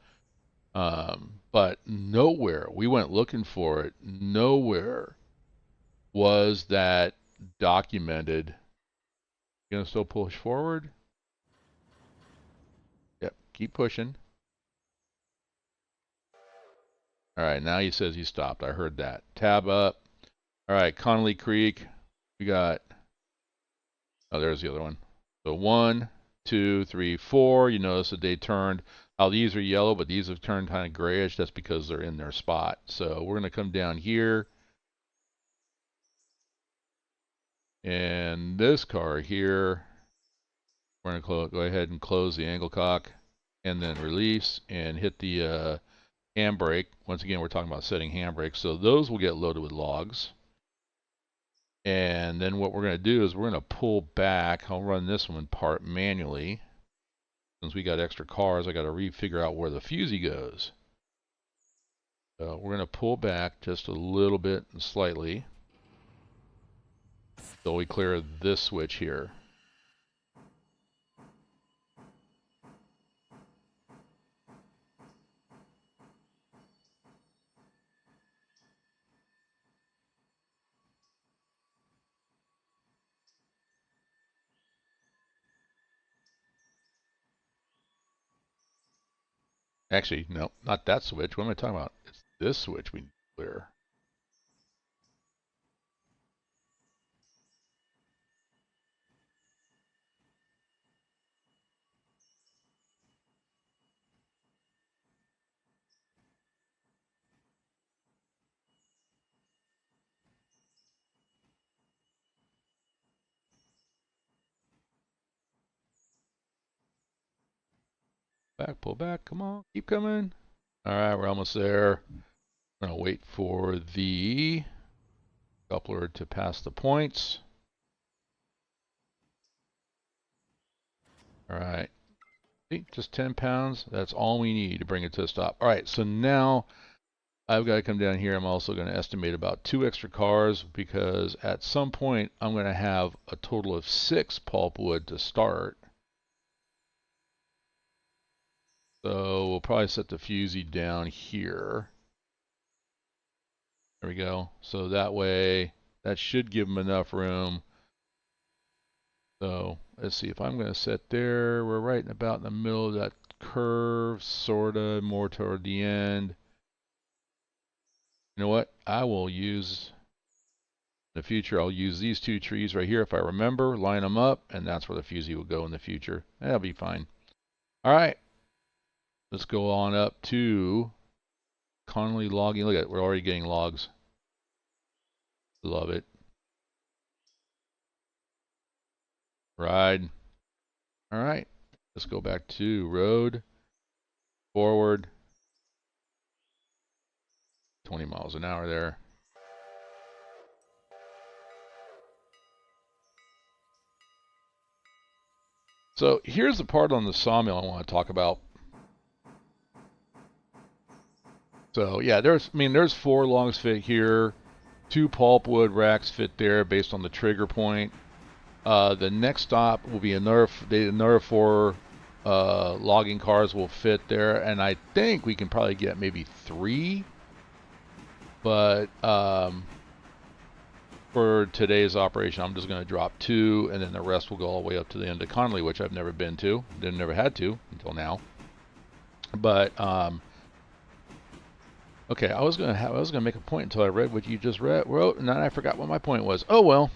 But nowhere, we went looking for it. Nowhere was that documented. You gonna still push forward? Yep, keep pushing. All right, now he says he stopped. I heard that. Tab up. All right, Connelly Creek. We got, oh, there's the other one. So 1, 2, 3, 4. You notice that they turned, how these are yellow, but these have turned kind of grayish. That's because they're in their spot. So we're going to come down here. And this car here, we're going to go ahead and close the angle cock and then release and hit the handbrake. Once again, we're talking about setting handbrakes. So those will get loaded with logs. And then what we're going to do is we're going to pull back. I'll run this one part manually. Since we got extra cars, I got to refigure out where the fusee goes. So we're going to pull back just a little bit and slightly. So we clear this switch here. Actually, no, not that switch. What am I talking about? It's this switch we need to clear. Back, pull back. Come on, keep coming. All right, we're almost there. I'm going to wait for the coupler to pass the points. All right. See, just 10 pounds. That's all we need to bring it to a stop. All right, so now I've got to come down here. I'm also going to estimate about 2 extra cars because at some point I'm going to have a total of 6 pulpwood to start. So we'll probably set the fusee down here. There we go. So that way, that should give them enough room. So let's see, if I'm going to set there, we're right about in the middle of that curve, sort of, more toward the end. You know what? I will use, in the future, I'll use these 2 trees right here if I remember, line them up, and that's where the fusee will go in the future. That'll be fine. All right. Let's go on up to Connelly logging. Look at it, we're already getting logs. Love it. Ride. All right. Let's go back to road. Forward. 20 miles an hour there. So here's the part on the sawmill I want to talk about. So yeah, there's 4 logs fit here, 2 pulpwood racks fit there based on the trigger point. The next stop will be another 4 logging cars will fit there, and I think we can probably get maybe 3. But for today's operation, I'm just going to drop 2, and then the rest will go all the way up to the end of Connelly, which I've never been to, never had to until now. But okay, I was gonna make a point until I read what you just wrote, and then I forgot what my point was. Oh well.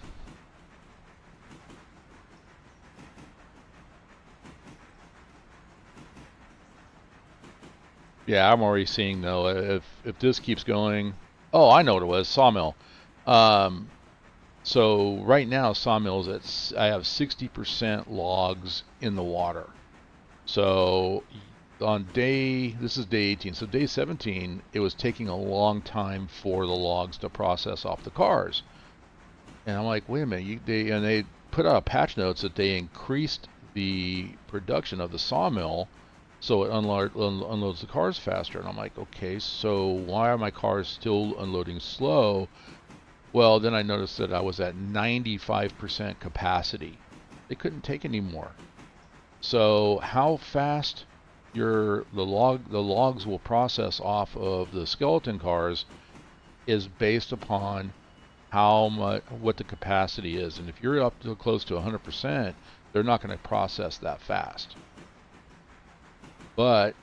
Yeah, I'm already seeing though, if this keeps going. Oh, I know what it was. Sawmill. Um, so right now sawmills I have 60% logs in the water. So this is day 18. So day 17, it was taking a long time for the logs to process off the cars. And I'm like, wait a minute, they put out patch notes that they increased the production of the sawmill so it unloads the cars faster. And I'm like, okay, so why are my cars still unloading slow? Well, then I noticed that I was at 95% capacity. They couldn't take any more. So how fast the logs will process off of the skeleton cars is based upon what the capacity is. And if you're up to close to 100%, they're not going to process that fast. But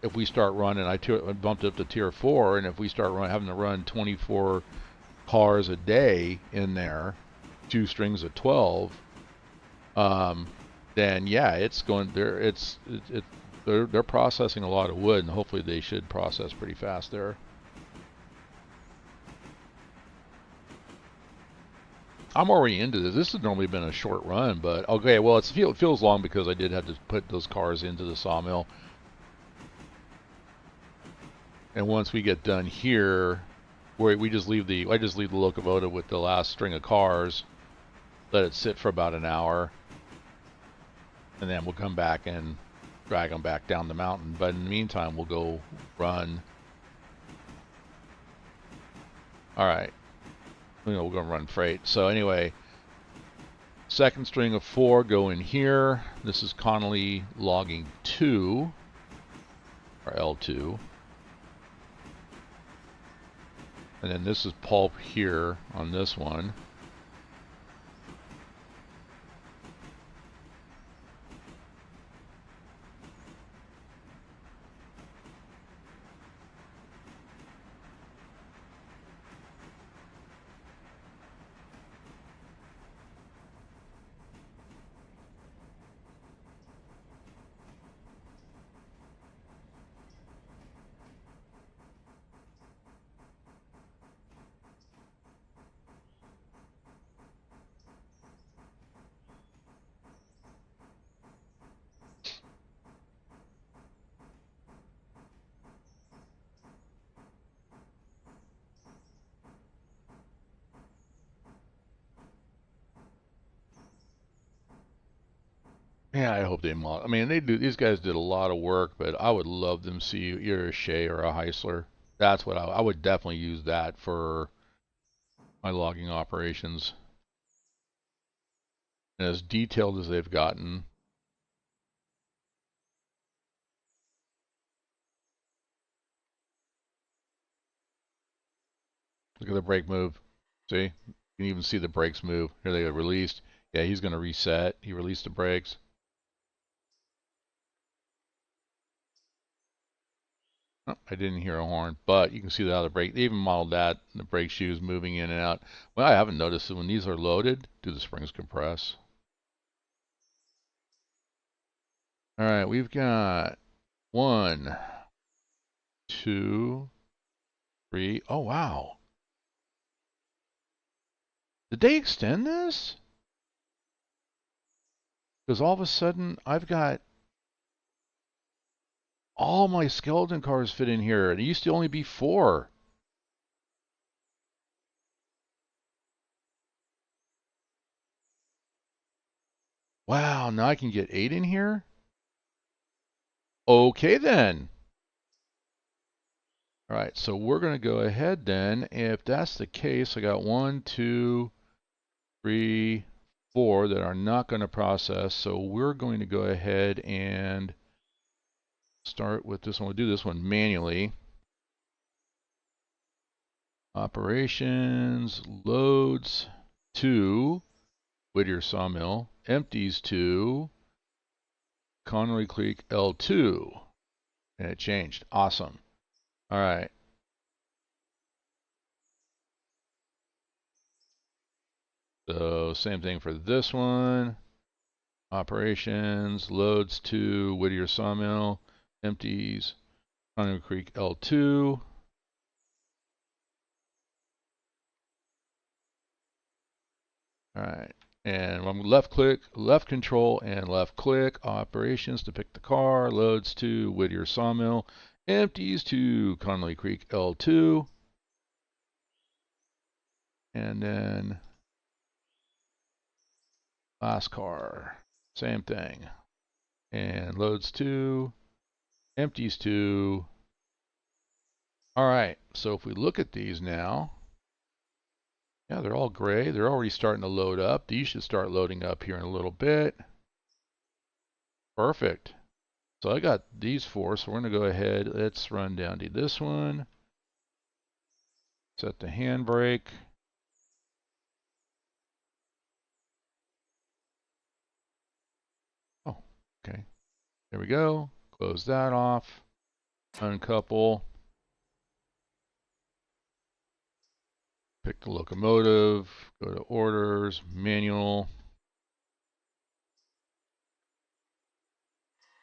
if we start running, I bumped up to tier 4, and if we start having to run 24 cars a day in there, 2 strings of 12, then yeah, it's going there. They're processing a lot of wood, and hopefully they should process pretty fast there. I'm already into this. This has normally been a short run, but okay. Well, it feels long because I did have to put those cars into the sawmill. And once we get done here, where I just leave the locomotive with the last string of cars, let it sit for about an hour, and then we'll come back and drag them back down the mountain. But in the meantime, we'll go run. All right. We're going to run freight. So anyway, second string of 4 go in here. This is Connelly logging 2, or L2. And then this is pulp here on this one. Yeah, I hope they mod. I mean, these guys did a lot of work, but I would love them to see either a Shea or a Heisler. That's what I would definitely use that for my logging operations. And as detailed as they've gotten. Look at the brake move. See? You can even see the brakes move. Here they go, released. Yeah, he's going to reset. He released the brakes. Oh, I didn't hear a horn, but you can see how the brake, they even modeled that, the brake shoes moving in and out. Well, I haven't noticed that when these are loaded, do the springs compress? All right, we've got 1, 2, 3. Oh, wow. Did they extend this? Because all of a sudden, I've got all my skeleton cars fit in here. It used to only be 4. Wow, now I can get 8 in here? Okay, then. All right, so we're going to go ahead then. If that's the case, I got 1, 2, 3, 4 that are not going to process. So we're going to go ahead and start with this one. We'll do this one manually. Operations, loads to Whittier Sawmill, empties to Connelly Creek L2. And it changed. Awesome. All right. So same thing for this one. Operations, loads to Whittier Sawmill, empties Connelly Creek L2. All right. And I'm left click, left control, and left click. Operations to pick the car. Loads to Whittier Sawmill. Empties to Connelly Creek L2. And then last car. Same thing. And loads to, empties to. All right. So if we look at these now, yeah, they're all gray. They're already starting to load up. These should start loading up here in a little bit. Perfect. So I got these four, so we're going to go ahead. Let's run down to this one. Set the handbrake. Oh, okay. There we go. Close that off. Uncouple. Pick the locomotive. Go to orders, manual.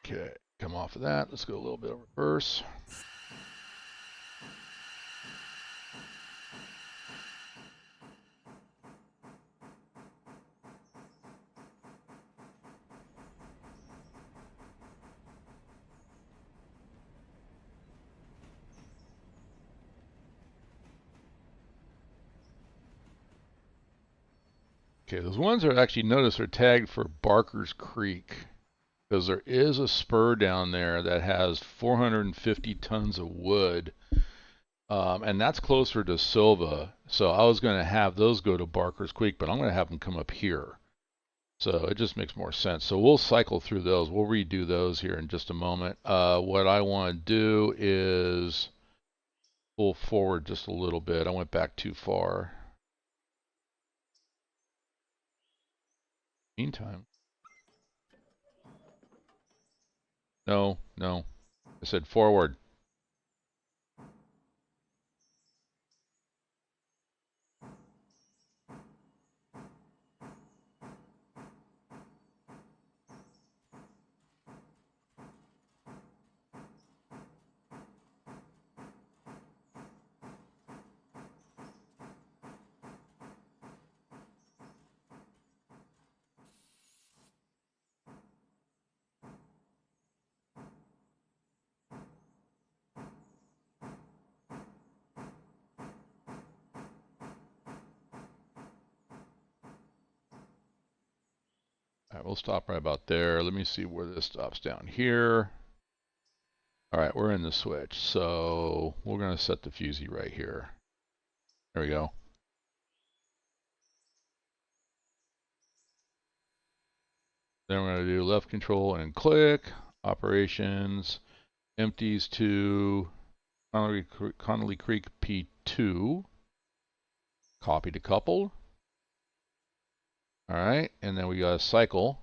Okay, come off of that. Let's go a little bit of reverse. Okay, those ones are actually, notice, are tagged for Barker's Creek, because there is a spur down there that has 450 tons of wood, and that's closer to Sylva. So I was going to have those go to Barker's Creek, but I'm going to have them come up here. So it just makes more sense. So we'll cycle through those. We'll redo those here in just a moment. What I want to do is pull forward just a little bit. I went back too far. Meantime. No. I said forward. All right, we'll stop right about there. Let me see where this stops down here. All right, we're in the switch. So we're going to set the fusee right here. There we go. Then we're going to do left control and click. Operations. Empties to Connelly Creek P2. Copy to coupled. All right, and then we got a cycle.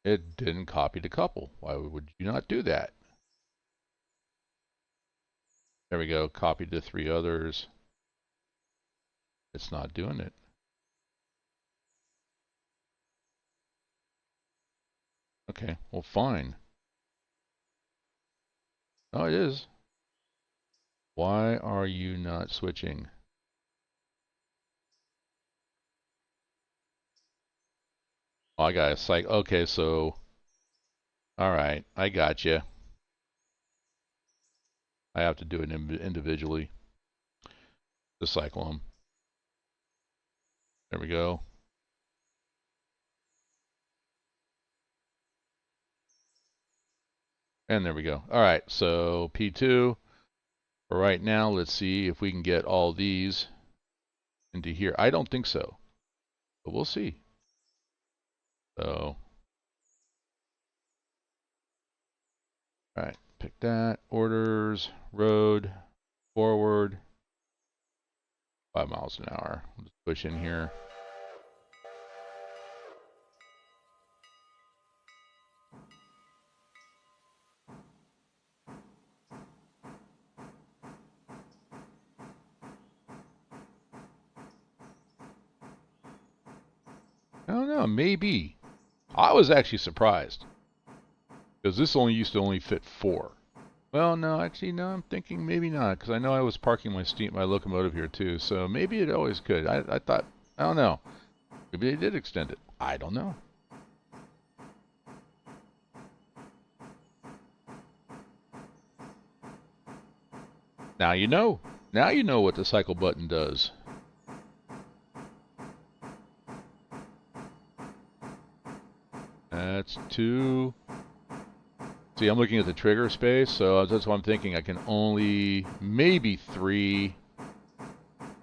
It didn't copy to couple. Why would you not do that? There we go. Copy to 3 others. It's not doing it. Okay, well, fine. Oh, it is. Why are you not switching? Oh, I got a cycle. Okay, so, all right, I got you. I have to do it individually to cycle them. There we go. And there we go. All right, so P2. For right now, let's see if we can get all these into here. I don't think so, but we'll see. So, all right, pick that. Orders, road, forward, 5 miles an hour. We'll just push in here. I don't know, maybe. I was actually surprised. Because this only used to only fit 4. Well, no, actually, no, I'm thinking maybe not, because I know I was parking my locomotive here too, so maybe it always could. I thought, I don't know. Maybe they did extend it. I don't know. Now you know. Now you know what the cycle button does. That's 2. See, I'm looking at the trigger space, so that's what I'm thinking. I can only maybe 3,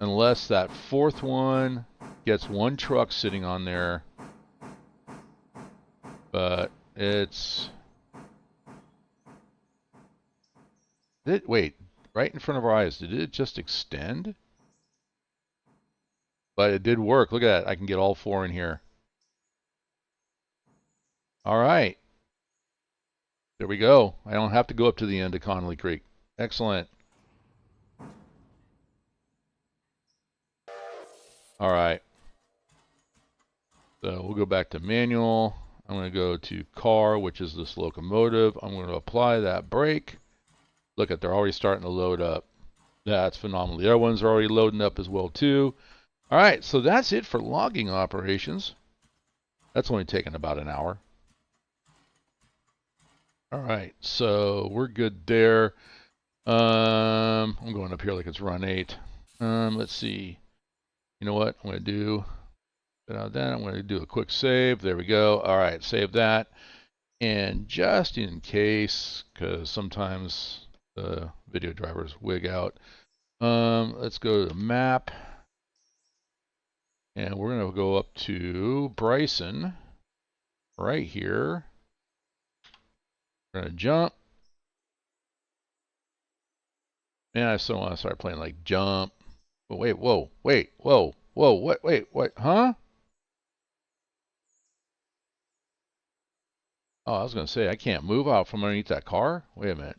unless that 4th one gets 1 truck sitting on there. But it's... Wait, right in front of our eyes, did it just extend? But it did work. Look at that. I can get all 4 in here. All right. There we go. I don't have to go up to the end of Connelly Creek. Excellent. All right. So we'll go back to manual. I'm going to go to car, which is this locomotive. I'm going to apply that brake. Look at, they're already starting to load up. That's phenomenal. The other ones are already loading up as well too. All right, so that's it for logging operations. That's only taken about an hour. All right, so we're good there. I'm going up here like it's run 8. Let's see. You know what I'm going to do? Then I'm going to do a quick save. There we go. All right, save that. And just in case, because sometimes the video drivers wig out, let's go to map. And we're going to go up to Bryson right here. We're going to jump. Man, I still want to start playing like jump. But wait, whoa, wait, whoa, whoa, what, huh? Oh, I was going to say, I can't move out from underneath that car? Wait a minute.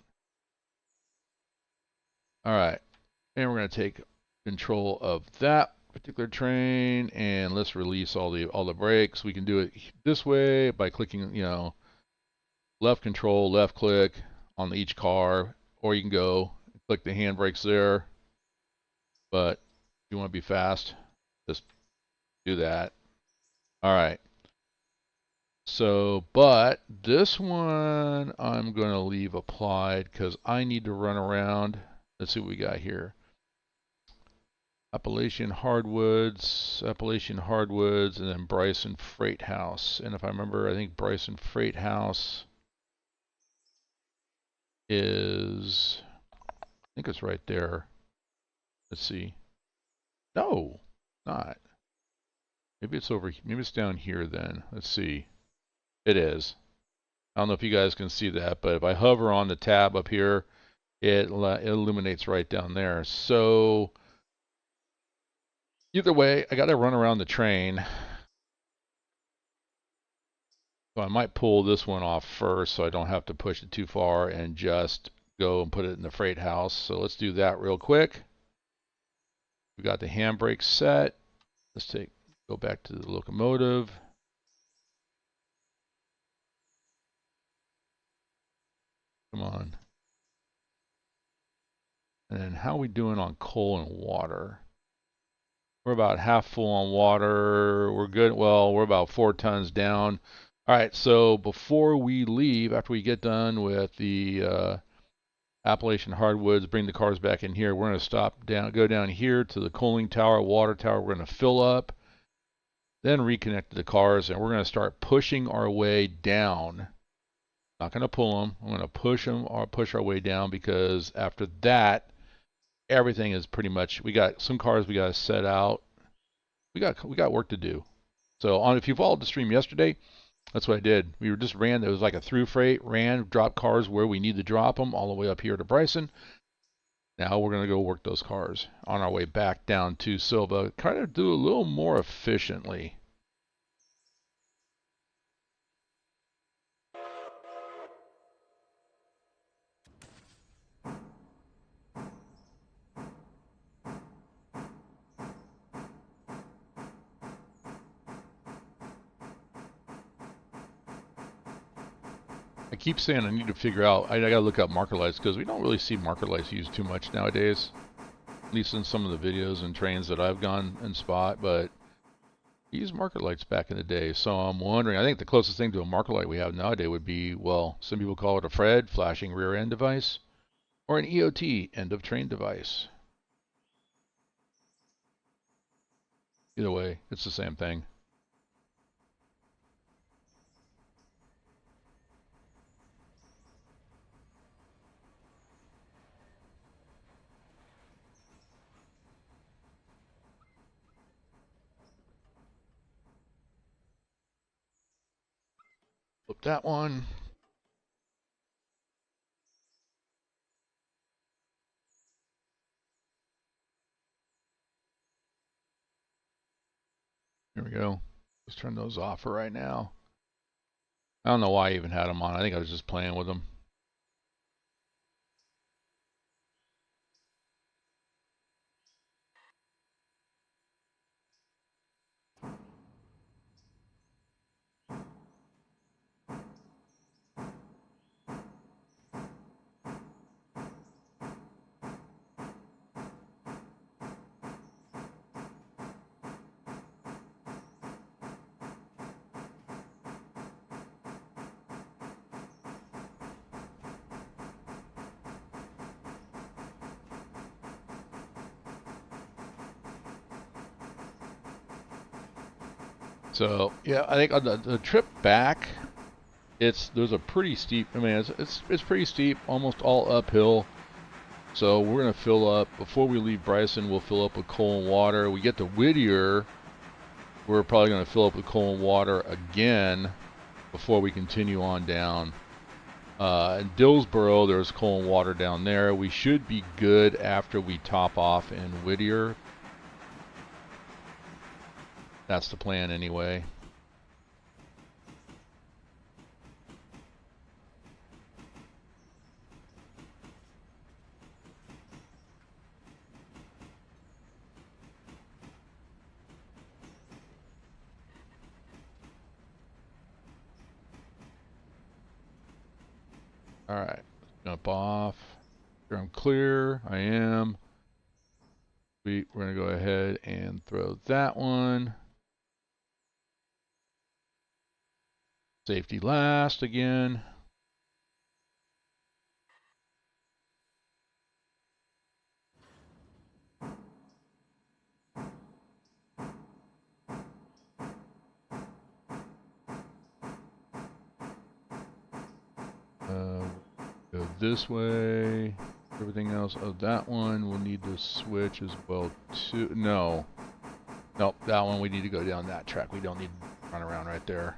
All right. And we're going to take control of that particular train, and let's release all the brakes. We can do it this way by clicking, you know, left control, left click on each car, or you can go click the handbrakes there. But if you want to be fast, just do that. All right. So, but this one I'm going to leave applied because I need to run around. Let's see what we got here. Appalachian Hardwoods, and then Bryson Freight House. And if I remember, I think Bryson Freight House is, I think it's right there. Let's see. No, not. Maybe it's over, maybe it's down here then. Let's see. It is. I don't know if you guys can see that, but if I hover on the tab up here, it illuminates right down there. So either way, I got to run around the train. So I might pull this one off first so I don't have to push it too far and just go and put it in the freight house. So let's do that real quick. We got the handbrake set. Let's go back to the locomotive. Come on. And then how are we doing on coal and water? We're about half full on water. We're good. Well, we're about 4 tons down. All right, so before we leave, after we get done with the Appalachian Hardwoods, bring the cars back in here, we're going to go down here to the cooling tower, water tower. We're going to fill up, then reconnect the cars, and we're going to start pushing our way down. Not going to pull them. I'm going to push them or push our way down, because after that, everything is pretty much, we got some cars we got to set out. We got work to do. So if you followed the stream yesterday, that's what I did. We just ran, it was like a through freight, dropped cars where we need to drop them all the way up here to Bryson. Now we're going to go work those cars on our way back down to Sylva, try to do a little more efficiently. I keep saying I need to figure out, I gotta look up marker lights because we don't really see marker lights used too much nowadays. At least in some of the videos and trains that I've gone and spot, but we used marker lights back in the day. So I'm wondering, I think the closest thing to a marker light we have nowadays would be, well, some people call it a FRED, flashing rear end device, or an EOT, end of train device. Either way, it's the same thing. Flip that one. Here we go. Let's turn those off for right now. I don't know why I even had them on. I think I was just playing with them. So yeah, I think on the trip back, there's a pretty steep. I mean, it's pretty steep, almost all uphill. So we're gonna fill up before we leave Bryson. We'll fill up with coal and water. We get to Whittier, we're probably gonna fill up with coal and water again before we continue on down. In Dillsboro, there's coal and water down there. We should be good after we top off in Whittier. That's the plan anyway. Alright, jump off. Sure I'm clear. I am. We're going to go ahead and throw that one. Safety last again. Go this way. Everything else of that one we'll need to switch as well too. No. Nope, that one we need to go down that track. We don't need to run around right there.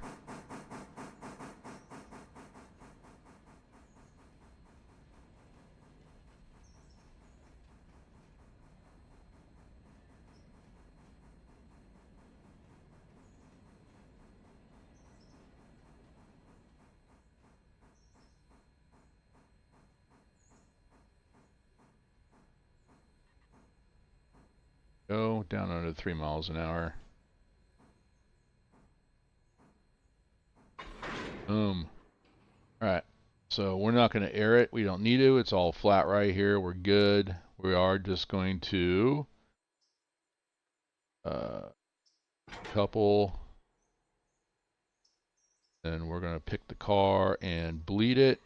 Go down under 3 miles an hour. Boom. Alright, so we're not going to air it. We don't need to. It's all flat right here. We're good. We are just going to couple. Then we're going to pick the car and bleed it.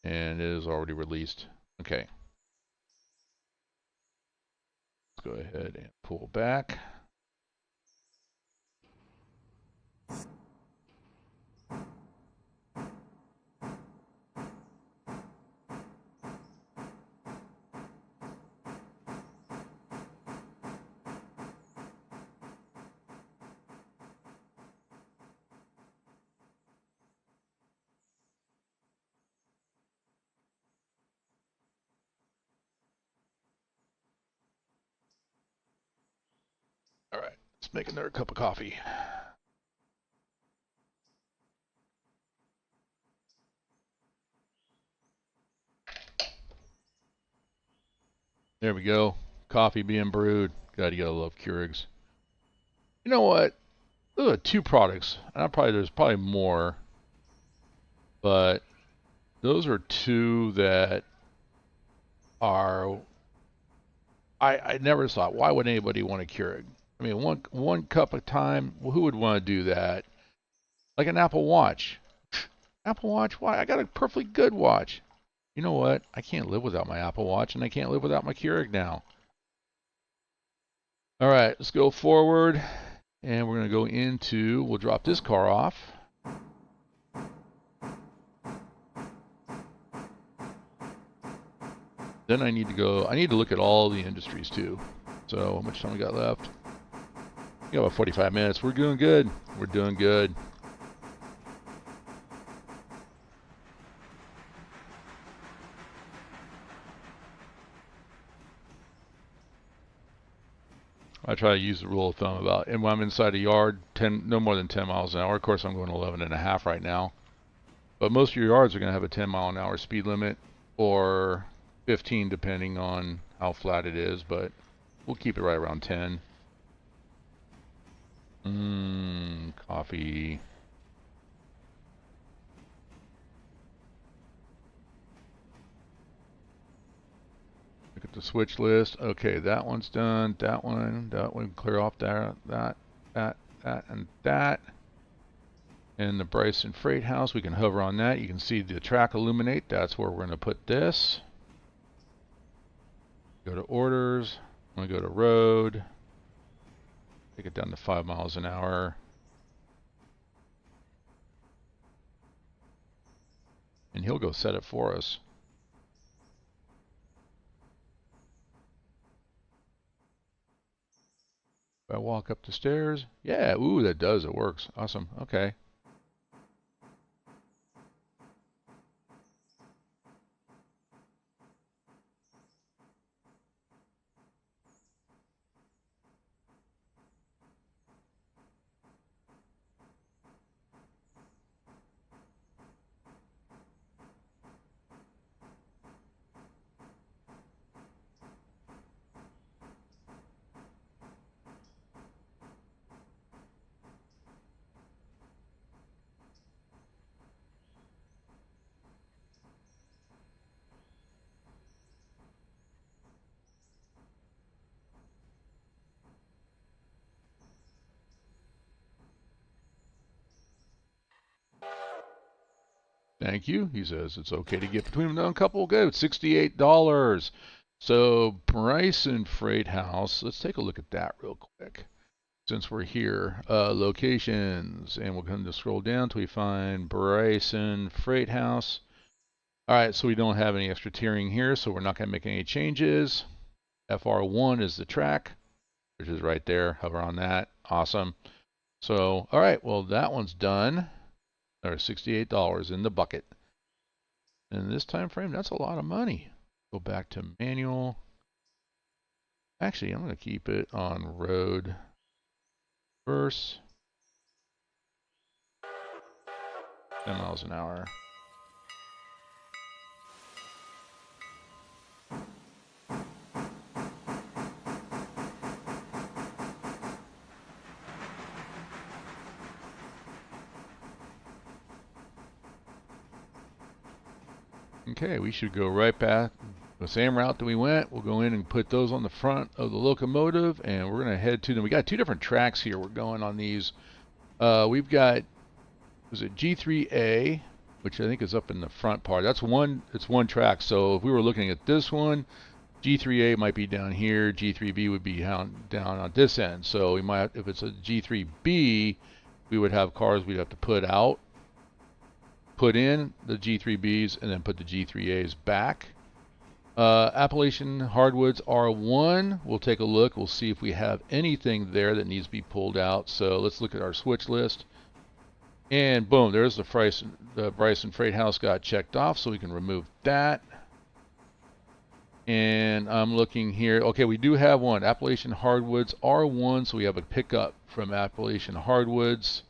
And it is already released. Okay. Let's go ahead and pull back. All right, let's make another cup of coffee. There we go. Coffee being brewed. God, you gotta love Keurigs. You know what? those are 2 products. And there's probably more, but those are 2 that are. I never thought, why would anybody want a Keurig? I mean, one cup at a time. Well, who would want to do that? Like an Apple Watch. Apple Watch? Why? I got a perfectly good watch. You know what? I can't live without my Apple Watch, and I can't live without my Keurig now. All right, let's go forward, and we're going to go into, we'll drop this car off. Then I need to look at all the industries too. So how much time we got left? We got about 45 minutes. We're doing good. We're doing good. I try to use the rule of thumb about, and when I'm inside a yard, no more than 10 miles an hour. Of course, I'm going 11.5 right now. But most of your yards are going to have a 10 mile an hour speed limit, or 15 depending on how flat it is, but we'll keep it right around 10. Coffee. Look at the switch list. Okay, that one's done. That one, clear off that, and that. And the Bryson Freight House, we can hover on that. You can see the track illuminate. That's where we're going to put this. Go to orders. I'm going to go to road. Take it down to 5 miles an hour. And he'll go set it for us. If I walk up the stairs, yeah, ooh, that does, it works. Awesome, okay. Thank you. He says it's okay to get between them. Couple good. $68. So Bryson Freight House. Let's take a look at that real quick. Since we're here, locations, and we'll come to scroll down until we find Bryson Freight House. All right, so we don't have any extra tiering here, so we're not going to make any changes. FR1 is the track, which is right there. Hover on that. Awesome. So, all right, well, that one's done. There's $68 in the bucket. In this time frame, that's a lot of money. Go back to manual. Actually, I'm going to keep it on road first. 10 miles an hour. Okay, we should go right back the same route that we went. We'll go in and put those on the front of the locomotive, and we're going to head to them. We got 2 different tracks here. We're going on these. We've got, was it G3A, which I think is up in the front part. That's one. It's one track. So if we were looking at this one, G3A might be down here. G3B would be down on this end. So we might, if it's a G3B, we would have cars we'd have to put out, put in the G3Bs, and then put the G3As back. Appalachian Hardwoods R1, we'll take a look. We'll see if we have anything there that needs to be pulled out. So let's look at our switch list. And boom, there's the Bryson Freight House got checked off, so we can remove that. And I'm looking here. Okay, we do have one, Appalachian Hardwoods R1, so we have a pickup from Appalachian Hardwoods.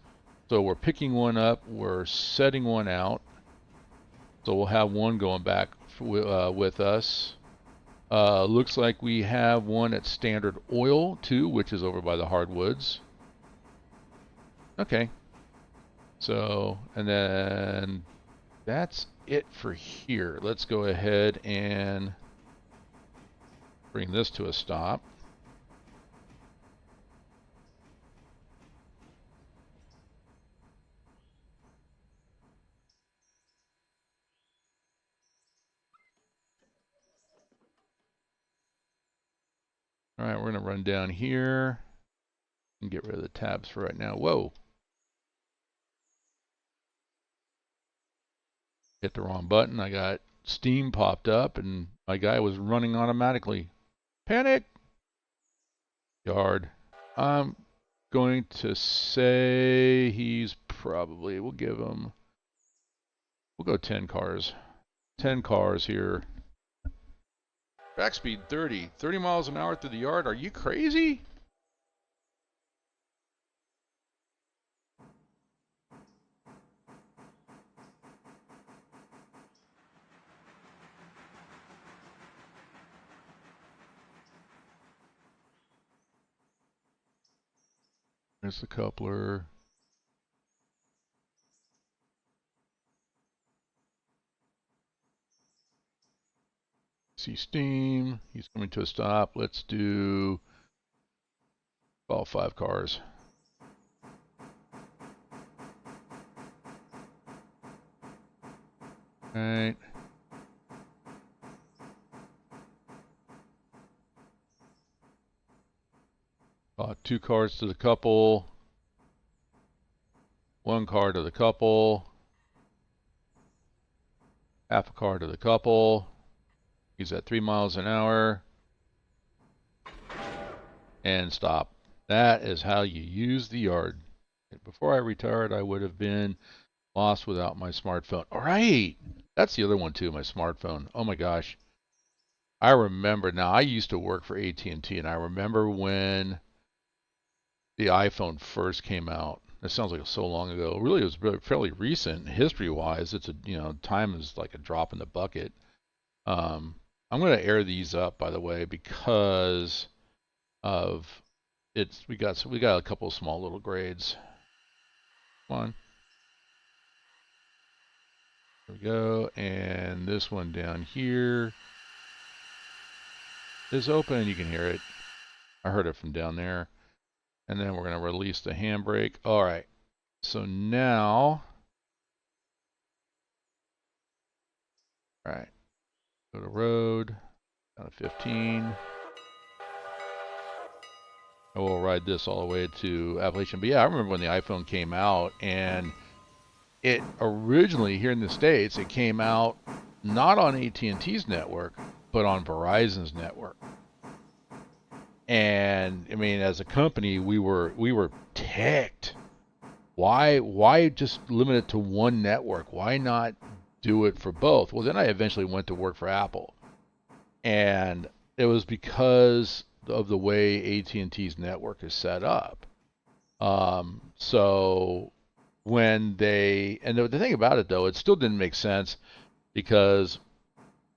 So we're picking one up, we're setting one out. So we'll have one going back with us. Looks like we have one at Standard Oil too, which is over by the Hardwoods. Okay. So, and then that's it for here. Let's go ahead and bring this to a stop. All right, we're going to run down here and get rid of the tabs for right now. Whoa. Hit the wrong button. I got Steam popped up and my guy was running automatically. Panic! Yard. I'm going to say he's probably, we'll go 10 cars. 10 cars here. Back speed 30. 30 miles an hour through the yard. Are you crazy? There's the coupler. See steam. He's coming to a stop. Let's do all 5 cars. All right. Two cars to the couple. 1 car to the couple. Half a car to the couple. He's at 3 miles an hour. And stop. That is how you use the yard. Before I retired, I would have been lost without my smartphone. All right. That's the other one too, my smartphone. Oh my gosh. I remember now, I used to work for AT&T and I remember when the iPhone first came out. It sounds like so long ago. Really, it was fairly recent history-wise. It's time is like a drop in the bucket. I'm going to air these up, by the way, because of we got a couple of small little grades. Come on. There we go. And this one down here is open. You can hear it. I heard it from down there. And then we're going to release the handbrake. All right. So now, all right, go to road, down to 15. I will ride this all the way to Appalachian. But yeah, I remember when the iPhone came out, and it originally here in the States, it came out not on AT&T's network, but on Verizon's network. And I mean, as a company, we were ticked. Why just limit it to one network? Why not do it for both? Well, then I eventually went to work for Apple, and it was because of the way AT&T's network is set up. So when the thing about it though, it still didn't make sense because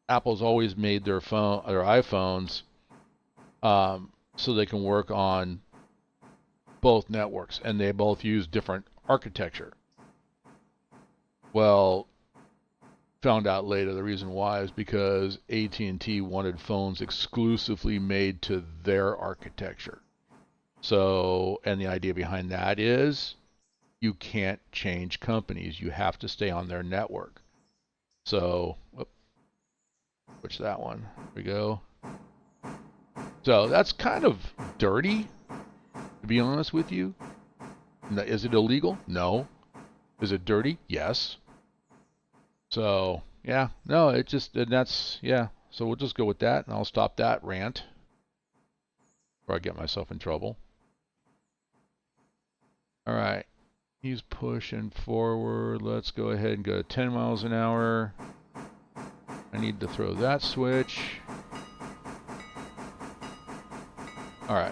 Apple's always made their iPhones so they can work on both networks, and they both use different architecture. Well, found out later the reason why is because AT&T wanted phones exclusively made to their architecture. So, and the idea behind that is you can't change companies. You have to stay on their network. So, switch that one. There we go. So that's kind of dirty, to be honest with you. Is it illegal? No. Is it dirty? Yes. So, yeah. No, it just, and that's, yeah. So we'll just go with that, and I'll stop that rant before I get myself in trouble. All right. He's pushing forward. Let's go ahead and go to 10 miles an hour. I need to throw that switch. All right.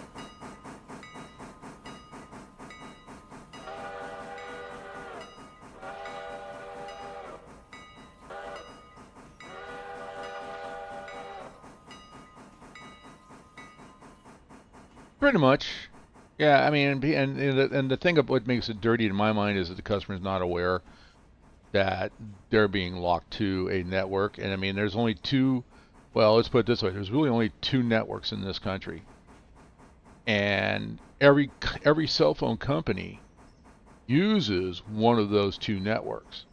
Pretty much. Yeah, I mean, and the thing of what makes it dirty in my mind is that the customer is not aware that they're being locked to a network. And I mean, there's only two. Well, let's put it this way: there's really only two networks in this country, and every cell phone company uses one of those two networks.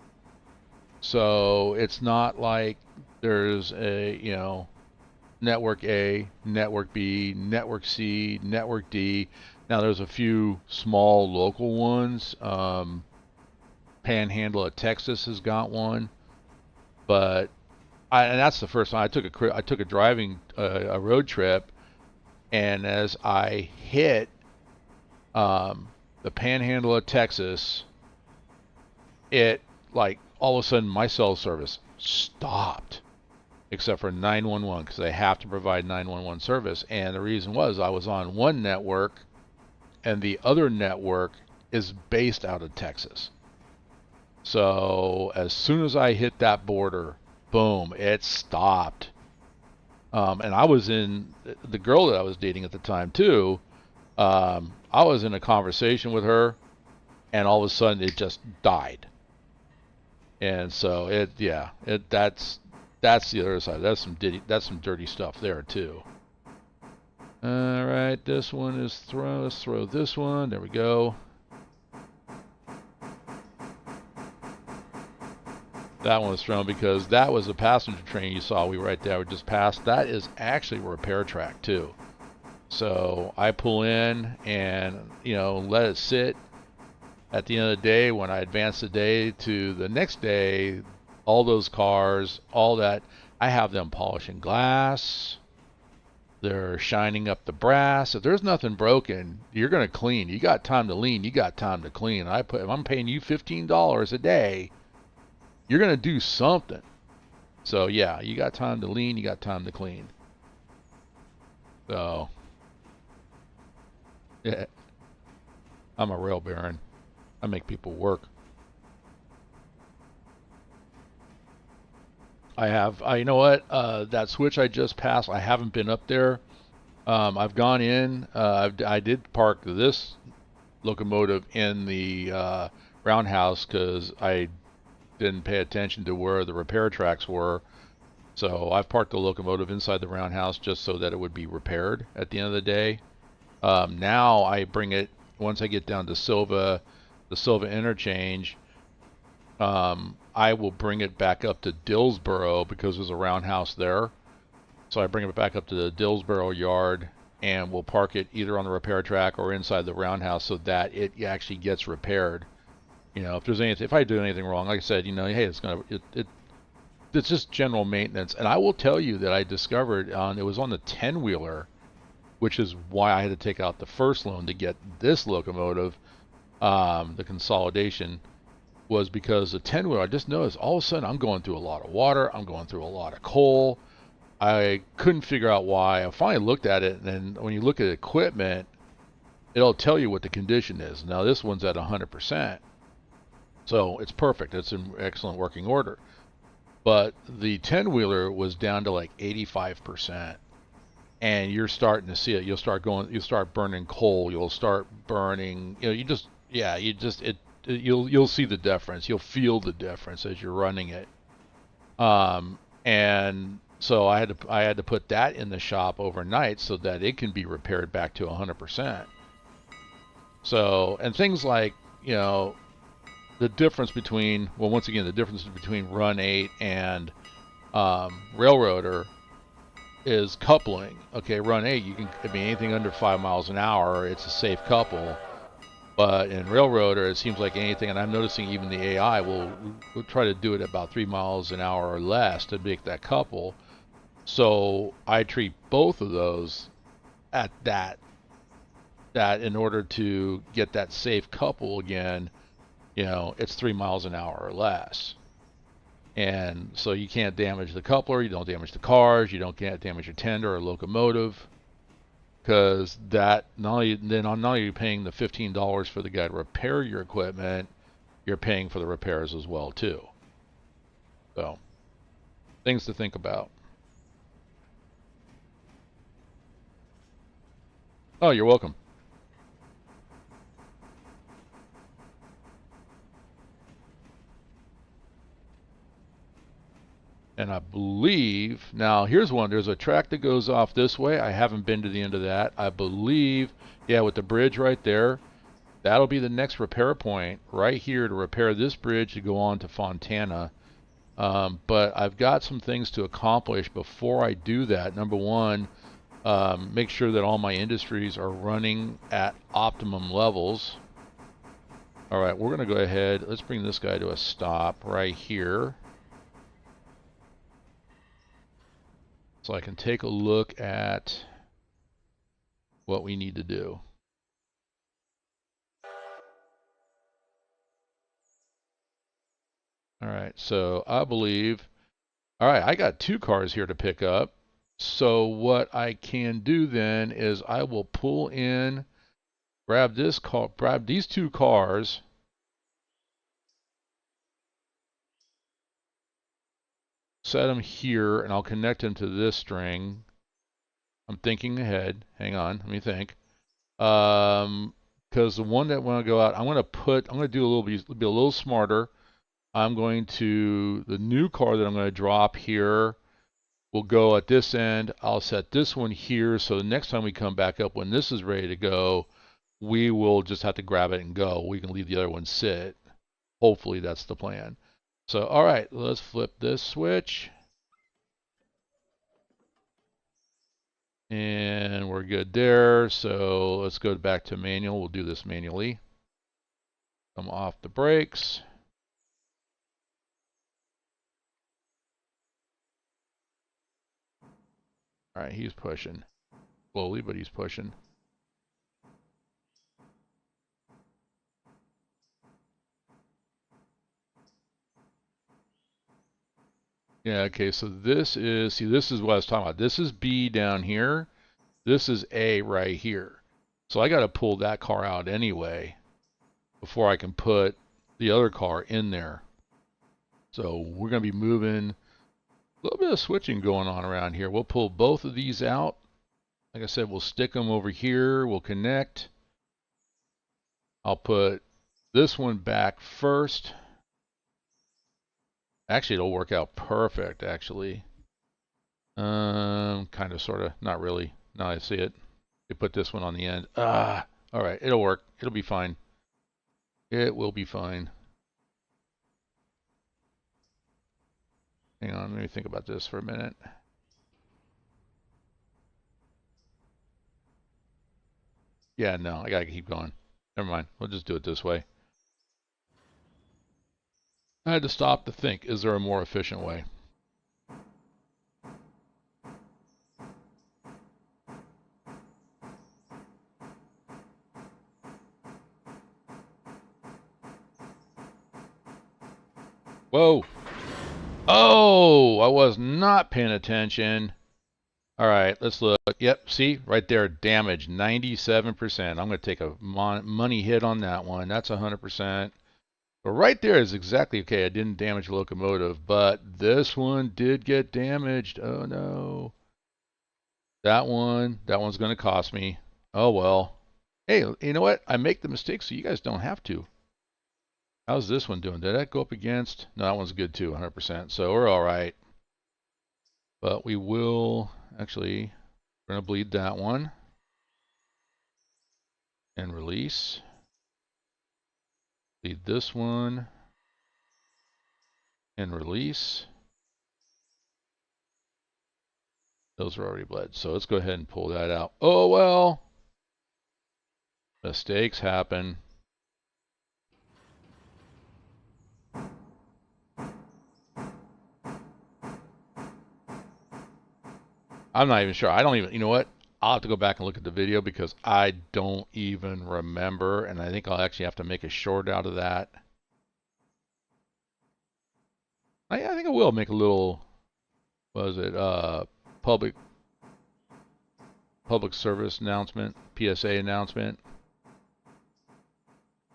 So it's not like there's a, network A, network B, network C, network D. Now there's a few small local ones. Panhandle of Texas has got one, but and that's the first time I took a driving a road trip, and as I hit the Panhandle of Texas, it like all of a sudden my cell service stopped except for 911 because they have to provide 911 service. And the reason was I was on one network and the other network is based out of Texas. So as soon as I hit that border, boom, it stopped. And I was in the girl that I was dating at the time too. I was in a conversation with her, and all of a sudden it just died. And so that's the other side. That's some dirty stuff there too. All right, this one is throw. Let's throw this one. There we go. That one was thrown because that was a passenger train you saw. We right there. We just passed. That is actually a repair track too. So I pull in and let it sit. At the end of the day, when I advance the day to the next day, all those cars, all that, I have them polishing glass. They're shining up the brass. If there's nothing broken, you're going to clean. You got time to lean. You got time to clean. If I'm paying you $15 a day, you're going to do something. So yeah, you got time to lean. You got time to clean. So yeah, I'm a rail baron. I make people work. You know what? That switch I just passed, I haven't been up there. I've gone in. I did park this locomotive in the roundhouse because I didn't pay attention to where the repair tracks were. So I've parked the locomotive inside the roundhouse just so that it would be repaired at the end of the day. Now I bring it, once I get down to Sylva, the Sylva interchange, I will bring it back up to Dillsboro because there's a roundhouse there. So I bring it back up to the Dillsboro yard and we'll park it either on the repair track or inside the roundhouse so that it actually gets repaired. If I do anything wrong, like I said, hey, it's just general maintenance. And I will tell you that I discovered it was on the 10-wheeler, which is why I had to take out the first loan to get this locomotive, the consolidation, was because the 10-wheeler, I just noticed all of a sudden I'm going through a lot of water, I'm going through a lot of coal. I couldn't figure out why. I finally looked at it, and then when you look at equipment, it'll tell you what the condition is. Now this one's at 100%, so it's perfect. It's in excellent working order. But the 10-wheeler was down to like 85%, and you're starting to see it. You'll start burning coal. You'll start burning. You'll see the difference. You'll feel the difference as you're running it. And so I had to put that in the shop overnight so that it can be repaired back to 100%. So, and things like, the difference between, well, once again, the difference between Run8 and Railroader is coupling. Okay, Run8, anything under 5 miles an hour, it's a safe couple. But in Railroader, it seems like anything, and I'm noticing even the AI will try to do it at about 3 miles an hour or less to make that couple. So I treat both of those at that in order to get that safe couple again, it's 3 miles an hour or less. And so you can't damage the coupler, you don't damage the cars, you don't damage your tender or locomotive. Because that, not only are you paying the $15 for the guy to repair your equipment, you're paying for the repairs as well too. So, things to think about. Oh, you're welcome. And I believe, now here's one, there's a track that goes off this way. I haven't been to the end of that. I believe, yeah, with the bridge right there, that'll be the next repair point right here to repair this bridge to go on to Fontana. But I've got some things to accomplish before I do that. Number one, make sure that all my industries are running at optimum levels. All right, we're going to go ahead. Let's bring this guy to a stop right here, so I can take a look at what we need to do. All right, so I believe, all right, I got 2 cars here to pick up. So what I can do then is I will pull in, grab this car, grab these 2 cars, set them here, and I'll connect them to this string. I'm thinking ahead. Hang on, let me think. Because the one that want to go out, I'm going to do a little bit, be a little smarter. I'm going to, the new car that I'm going to drop here will go at this end. I'll set this one here, so the next time we come back up, when this is ready to go, we will just have to grab it and go. We can leave the other one sit. Hopefully that's the plan. So, all right, let's flip this switch. And we're good there. So let's go back to manual. We'll do this manually. Come off the brakes. All right, he's pushing. Slowly, but he's pushing. Yeah, okay, so this is, see, this is what I was talking about. This is B down here. This is A right here. So I got to pull that car out anyway before I can put the other car in there. So we're going to be moving, a little bit of switching going on around here. We'll pull both of these out. Like I said, we'll stick them over here. We'll connect. I'll put this one back first. Actually, it'll work out perfect, actually. Kind of, sort of, not really. Now I see it. You put this one on the end. All right, it'll work. It'll be fine. It will be fine. Hang on, let me think about this for a minute. Yeah, no, I gotta keep going. Never mind. We'll just do it this way. I had to stop to think, is there a more efficient way? Whoa. Oh, I was not paying attention. All right, let's look. Yep, see, right there, damage, 97%. I'm going to take a money hit on that one. That's 100%. But right there is exactly, okay, I didn't damage the locomotive, but this one did get damaged. Oh, no. That one's going to cost me. Oh, well. Hey, you know what? I make the mistake so you guys don't have to. How's this one doing? Did that go up against? No, that one's good too, 100%. So we're all right. But we will, actually, we're going to bleed that one. And release. Bleed this one. And release. Those are already bled. So let's go ahead and pull that out. Oh, well. Mistakes happen. I'm not even sure. I don't even, you know what? I'll have to go back and look at the video because I don't even remember. And I think I'll actually have to make a short out of that. I think I will make a little, what is it, public service announcement, PSA announcement.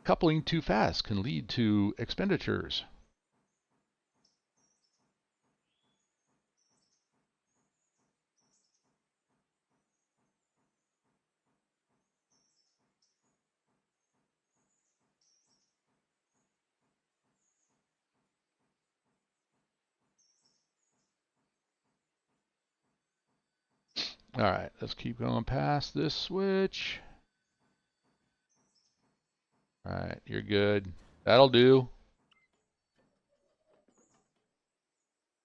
Coupling too fast can lead to expenditures. All right, let's keep going past this switch. All right, you're good. That'll do.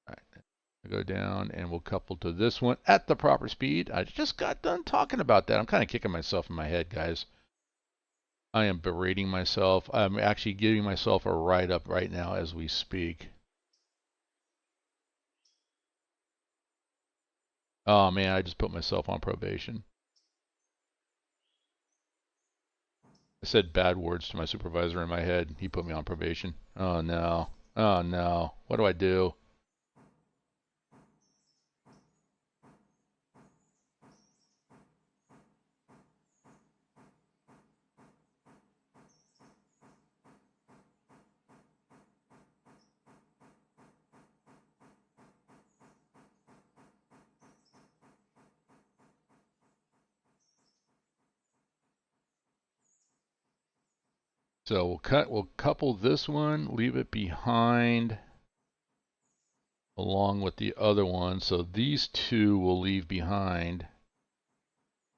All right, we'll go down and we'll couple to this one at the proper speed. I just got done talking about that. I'm kind of kicking myself in my head, guys. I am berating myself. I'm actually giving myself a write-up right now as we speak. Oh man, I just put myself on probation. I said bad words to my supervisor in my head. He put me on probation. Oh no. Oh no. What do I do? So we'll couple this one, leave it behind along with the other one. So these two we'll leave behind.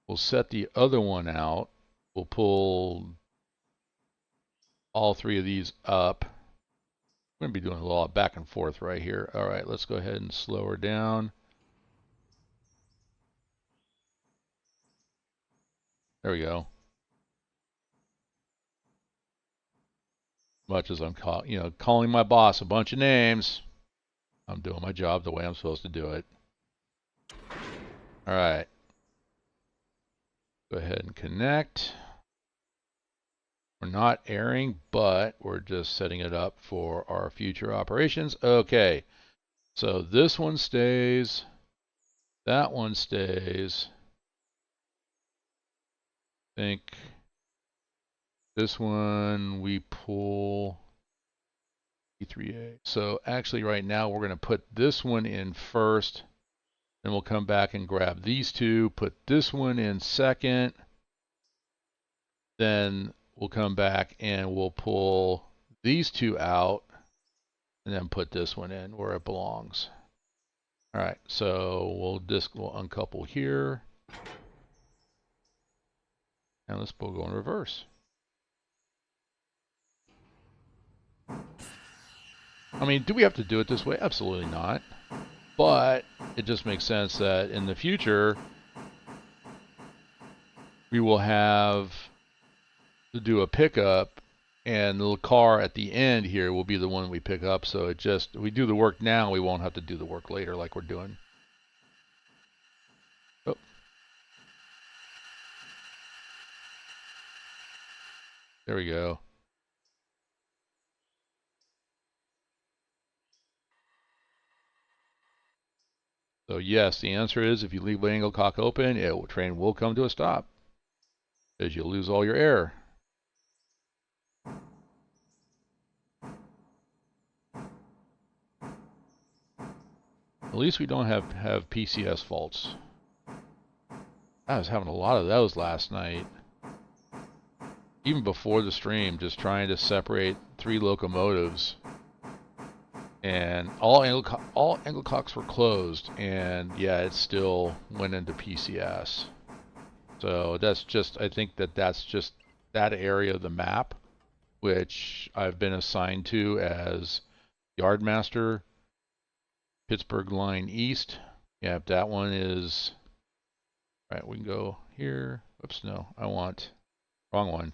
We'll set the other one out. We'll pull all three of these up. I'm going to be doing a lot back and forth right here. All right, let's go ahead and slow her down. There we go. Much as I'm calling my boss a bunch of names, I'm doing my job the way I'm supposed to do it. All right. Go ahead and connect. We're not airing, but we're just setting it up for our future operations. Okay. So this one stays. That one stays. I think this one we pull E3A. So actually right now we're going to put this one in first. Then we'll come back and grab these two, put this one in second. Then we'll come back and we'll pull these two out and then put this one in where it belongs. All right, so we'll uncouple here. And we'll go in reverse. I mean, do we have to do it this way? Absolutely not. But it just makes sense that in the future, we will have to do a pickup, and the car at the end here will be the one we pick up. So we do the work now, we won't have to do the work later like we're doing. Oh. There we go. So yes, the answer is if you leave the angle cock open, train will come to a stop because you'll lose all your air. At least we don't have PCS faults. I was having a lot of those last night. Even before the stream, just trying to separate 3 locomotives. And all angle cocks were closed, and yeah, it still went into PCS. So I think that's just that area of the map, which I've been assigned to as Yardmaster, Pittsburgh Line East. Yeah, that one is, right, we can go here. Oops, no, I want, wrong one.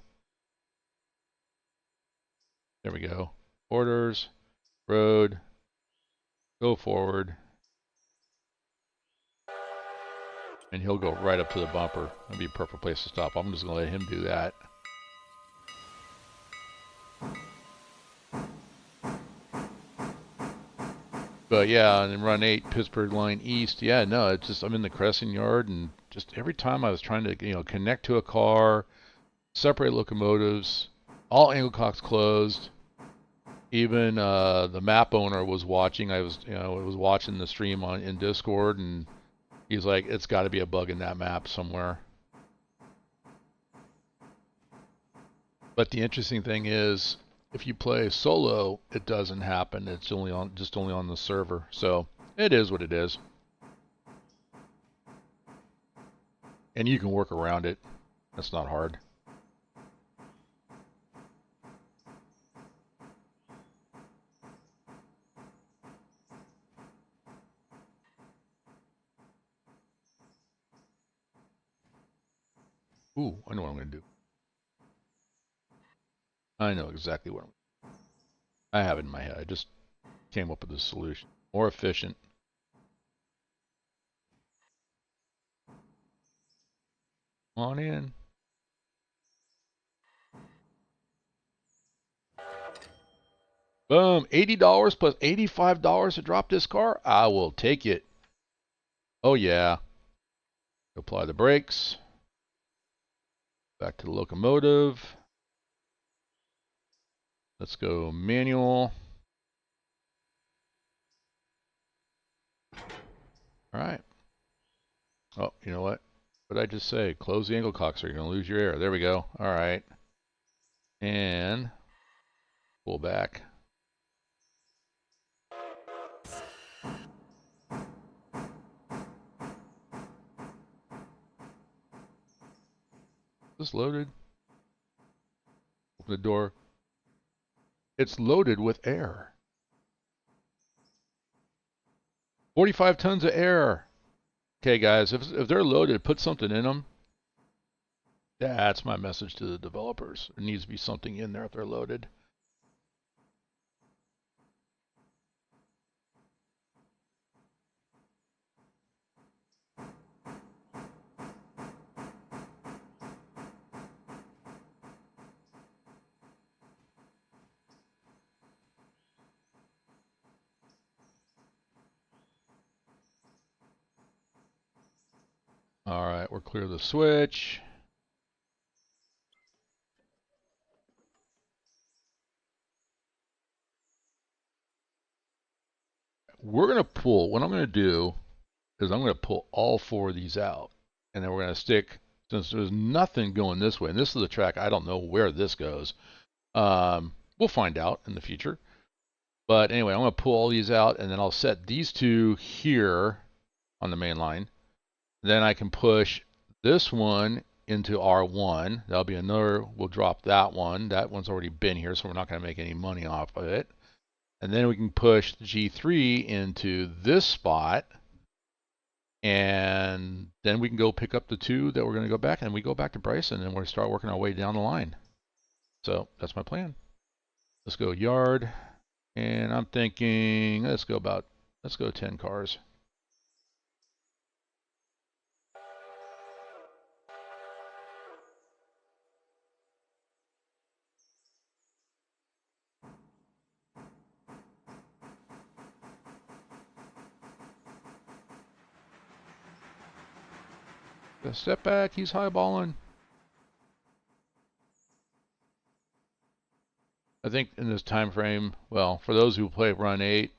There we go. Orders, road, go forward. And he'll go right up to the bumper. That'd be a perfect place to stop. I'm just going to let him do that. But yeah, and then Run 8, Pittsburgh Line East. Yeah, no, it's just, I'm in the Crescent Yard, and just every time I was trying to, connect to a car, separate locomotives, all angle cocks closed. Even the map owner was watching. I was watching the stream in Discord, and he's like, it's got to be a bug in that map somewhere. But the interesting thing is, if you play solo, it doesn't happen. It's only on the server. So it is what it is. And you can work around it. That's not hard. Ooh, I know what I'm going to do. I know exactly what I have it in my head. I just came up with a solution. More efficient. Come on in. Boom. $80 plus $85 to drop this car? I will take it. Oh, yeah. Apply the brakes. Back to the locomotive. Let's go manual. All right. Oh, you know what? What did I just say? Close the angle cock so you're going to lose your air. There we go. All right. And pull back. Is this loaded? Open the door. It's loaded with air. 45 tons of air. Okay, guys, if they're loaded, put something in them. That's my message to the developers. There needs to be something in there if they're loaded. All right, we're clear of the switch. We're going to pull, what I'm going to do is I'm going to pull all four of these out. And then we're going to stick, since there's nothing going this way, and this is the track, I don't know where this goes. We'll find out in the future. But anyway, I'm going to pull all these out, and then I'll set these two here on the main line. Then I can push this one into R1. That'll be another, we'll drop that one. That one's already been here, so we're not going to make any money off of it. And then we can push G3 into this spot. And then we can go pick up the two that we're going to go back, and we go back to Bryson, and we'll start working our way down the line. So that's my plan. Let's go yard. And I'm thinking, let's go 10 cars. Step back, he's highballing. I think in this time frame, well, for those who play Run8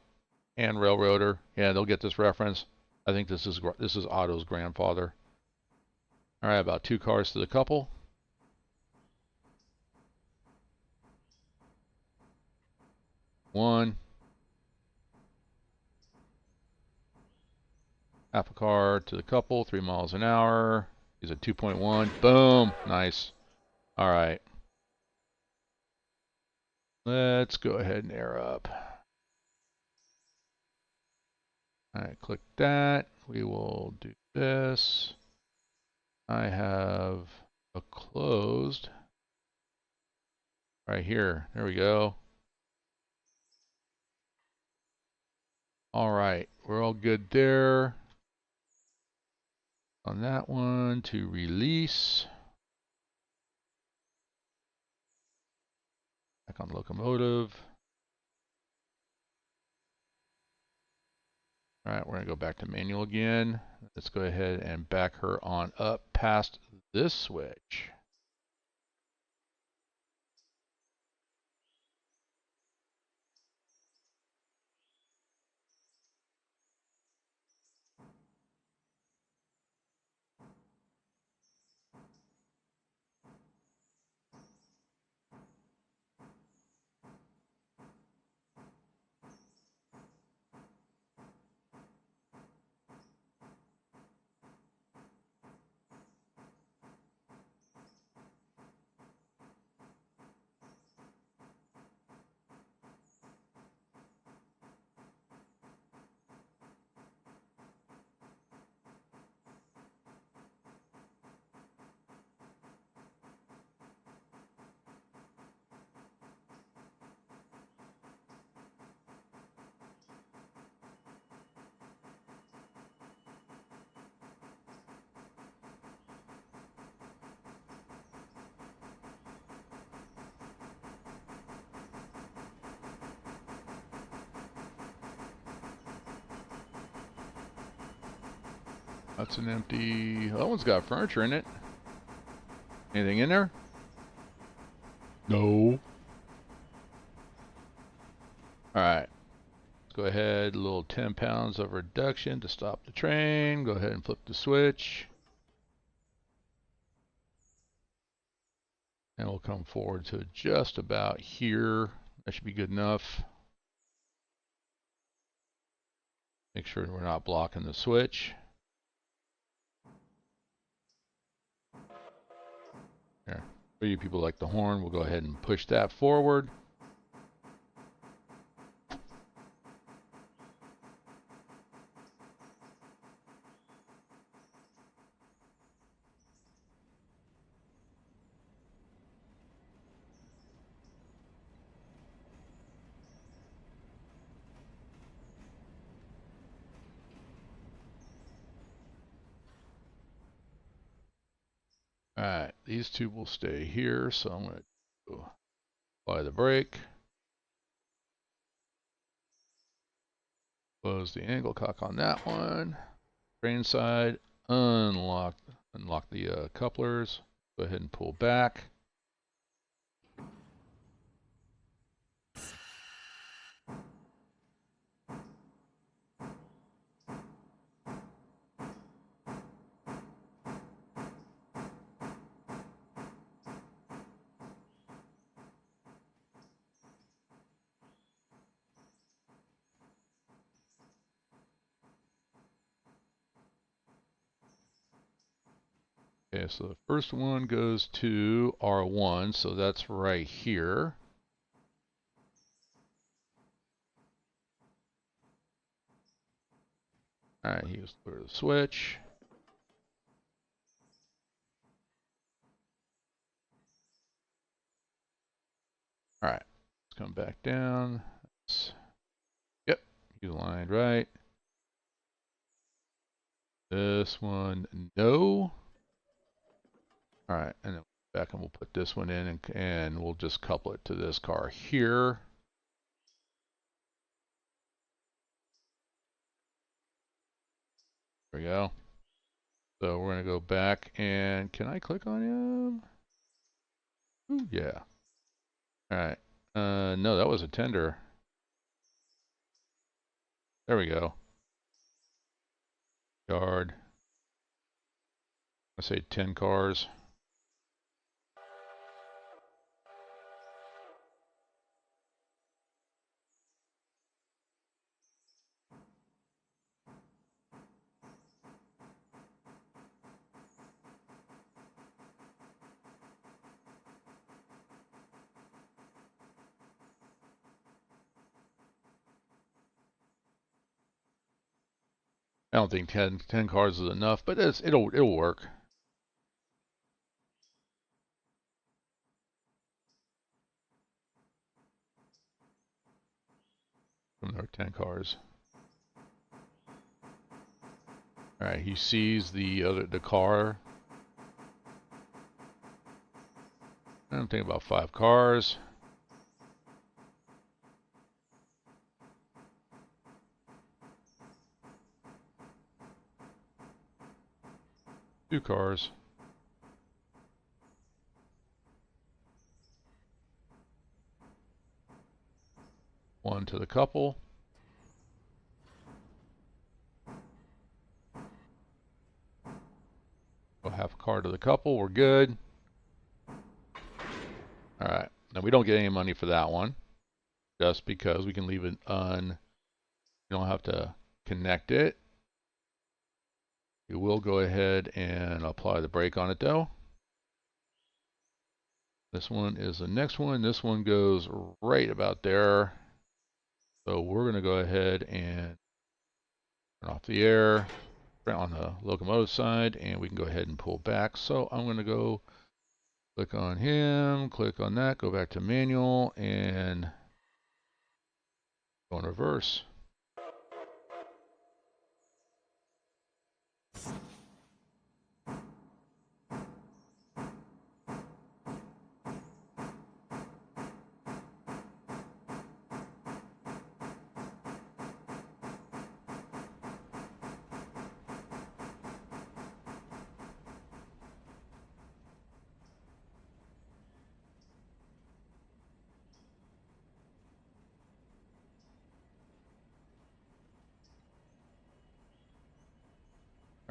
and Railroader, yeah, they'll get this reference. I think this is Otto's grandfather. All right, about 2 cars to the couple. One. Half a car to the couple, 3 miles an hour. He's at 2.1. Boom. Nice. All right. Let's go ahead and air up. All right, click that. We will do this. I have a closed right here. There we go. All right, we're all good there. On that one to release. Back on locomotive. All right, we're going to go back to manual again. Let's go ahead and back her on up past this switch. That's an empty. That one's got furniture in it. Anything in there? No. Alright. Let's go ahead. A little 10 pounds of reduction to stop the train. Go ahead and flip the switch. And we'll come forward to just about here. That should be good enough. Make sure we're not blocking the switch. There. For you people like the horn, we'll go ahead and push that forward. Alright, these two will stay here, so I'm going to apply the brake. Close the angle cock on that one. Train side, unlock the couplers. Go ahead and pull back. Okay, so the first one goes to R1, so that's right here. Alright, here's the switch. Alright, let's come back down. Yep, you aligned right. This one, no. Alright, and then back and we'll put this one in and we'll just couple it to this car here. There we go. So we're going to go back and can I click on him? Ooh, yeah. Alright. No, that was a tender. There we go. Yard. I say 10 cars. I don't think 10 cars is enough, but it'll work. From there, 10 cars. All right, he sees the car. I'm thinking about 5 cars. Two cars. One to the couple. We'll have a car to the couple. We're good. All right. Now we don't get any money for that one, just because we can leave it you don't have to connect it. You will go ahead and apply the brake on it though. This one is the next one. This one goes right about there. So we're going to go ahead and turn off the air on the locomotive side, and we can go ahead and pull back. So I'm going to go click on him, click on that, go back to manual, and go in reverse.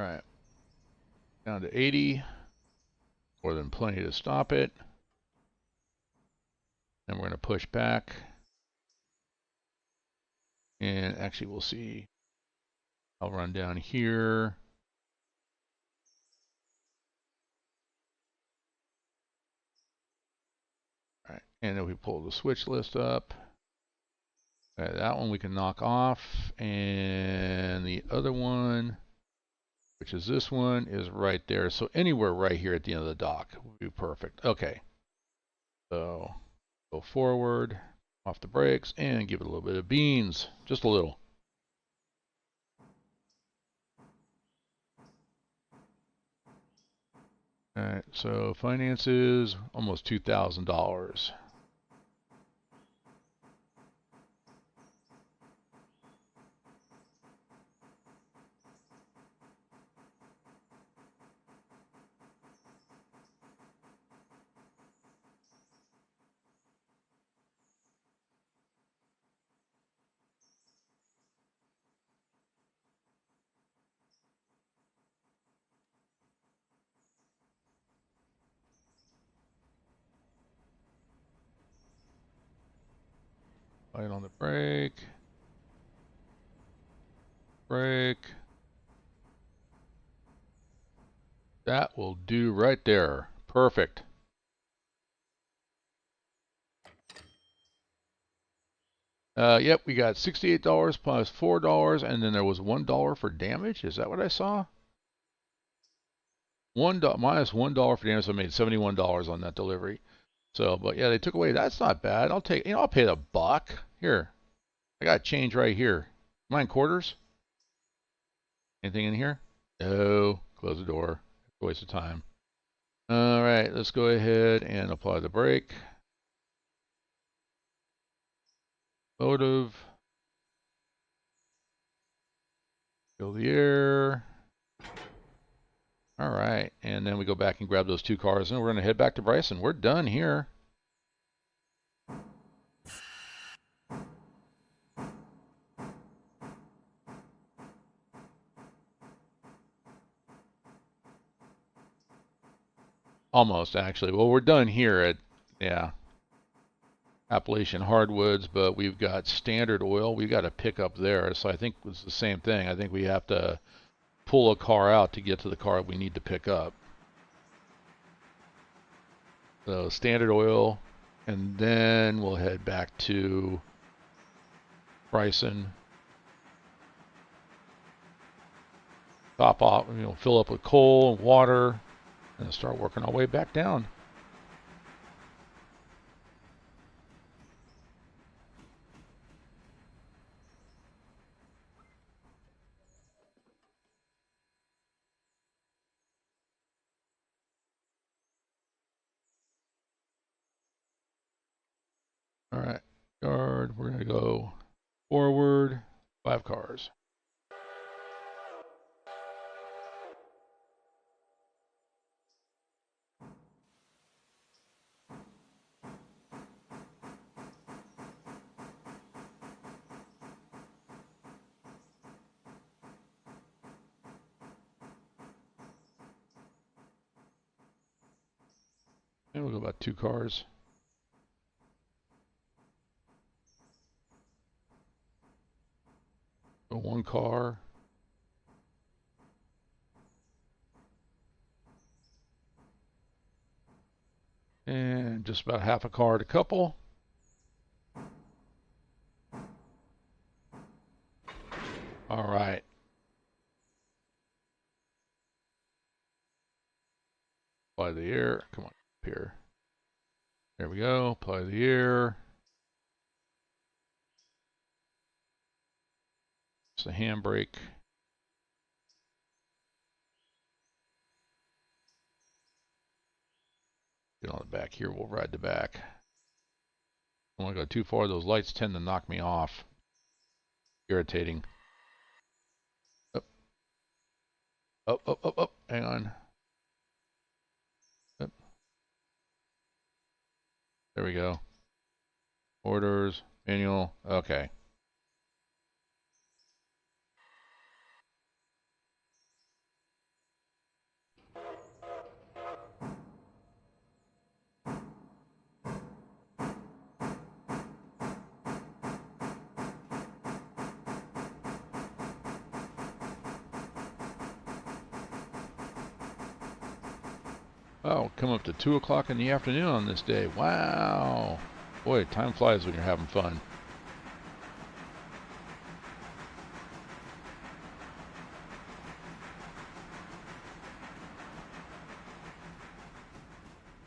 All right, down to 80. More than plenty to stop it. Then we're going to push back. And actually, we'll see. I'll run down here. All right, and then we pull the switch list up. Okay, that one we can knock off. And the other one, which is this one, is right there. So anywhere right here at the end of the dock would be perfect. Okay. So go forward, off the brakes, and give it a little bit of beans. Just a little. All right, so finances, almost $2,000. Light on the brake. Brake. That will do right there. Perfect. Yep, we got $68 plus $4, and then there was $1 for damage. Is that what I saw? Minus $1 for damage, so I made $71 on that delivery. So, but yeah, they took away. That's not bad. I'll take. I'll pay the buck. Here, I got change right here. Mine quarters. Anything in here? No. Close the door. Waste of time. All right, let's go ahead and apply the brake. Motive. Fill the air. All right, and then we go back and grab those two cars, and we're going to head back to Bryson. We're done here. Almost, actually. Well, we're done here at, yeah, Appalachian Hardwoods, but we've got Standard Oil. We've got to pick up there, so I think it's the same thing. I think we have to pull a car out to get to the car we need to pick up. So Standard Oil, and then we'll head back to Bryson. Top off, fill up with coal and water, and start working our way back down. All right, yard, we're going to go forward 5 cars. And we'll go about 2 cars. So 1 car. And just about half a car to couple. All right. Apply the air. Come on, up here. There we go. Apply the air. It's the handbrake. Get on the back here. We'll ride the back. Don't want to go too far. Those lights tend to knock me off. Irritating. Up. Up, up, up, up. Hang on. Up. There we go. Orders. Manual. Okay. Oh, come up to 2 o'clock in the afternoon on this day. Wow. Boy, time flies when you're having fun.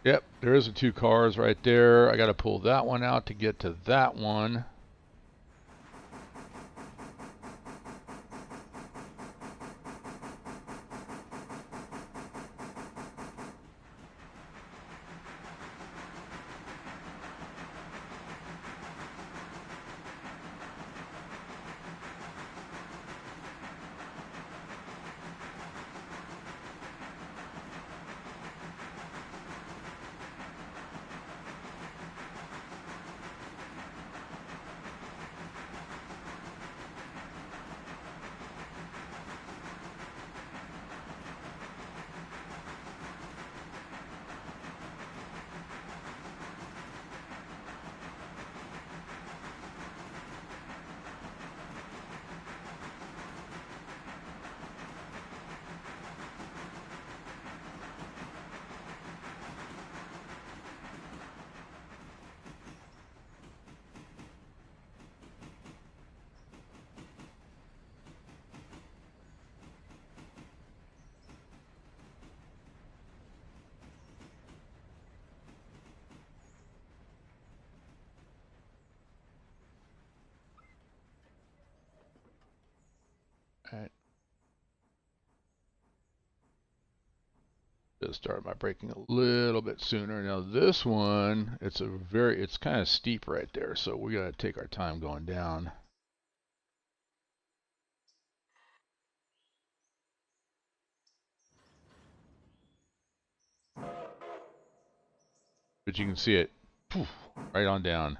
Yep, there's the 2 cars right there. I got to pull that one out to get to that one. All right. Just started my braking a little bit sooner. Now this one, it's kind of steep right there, so we got to take our time going down. But you can see it, poof, right on down.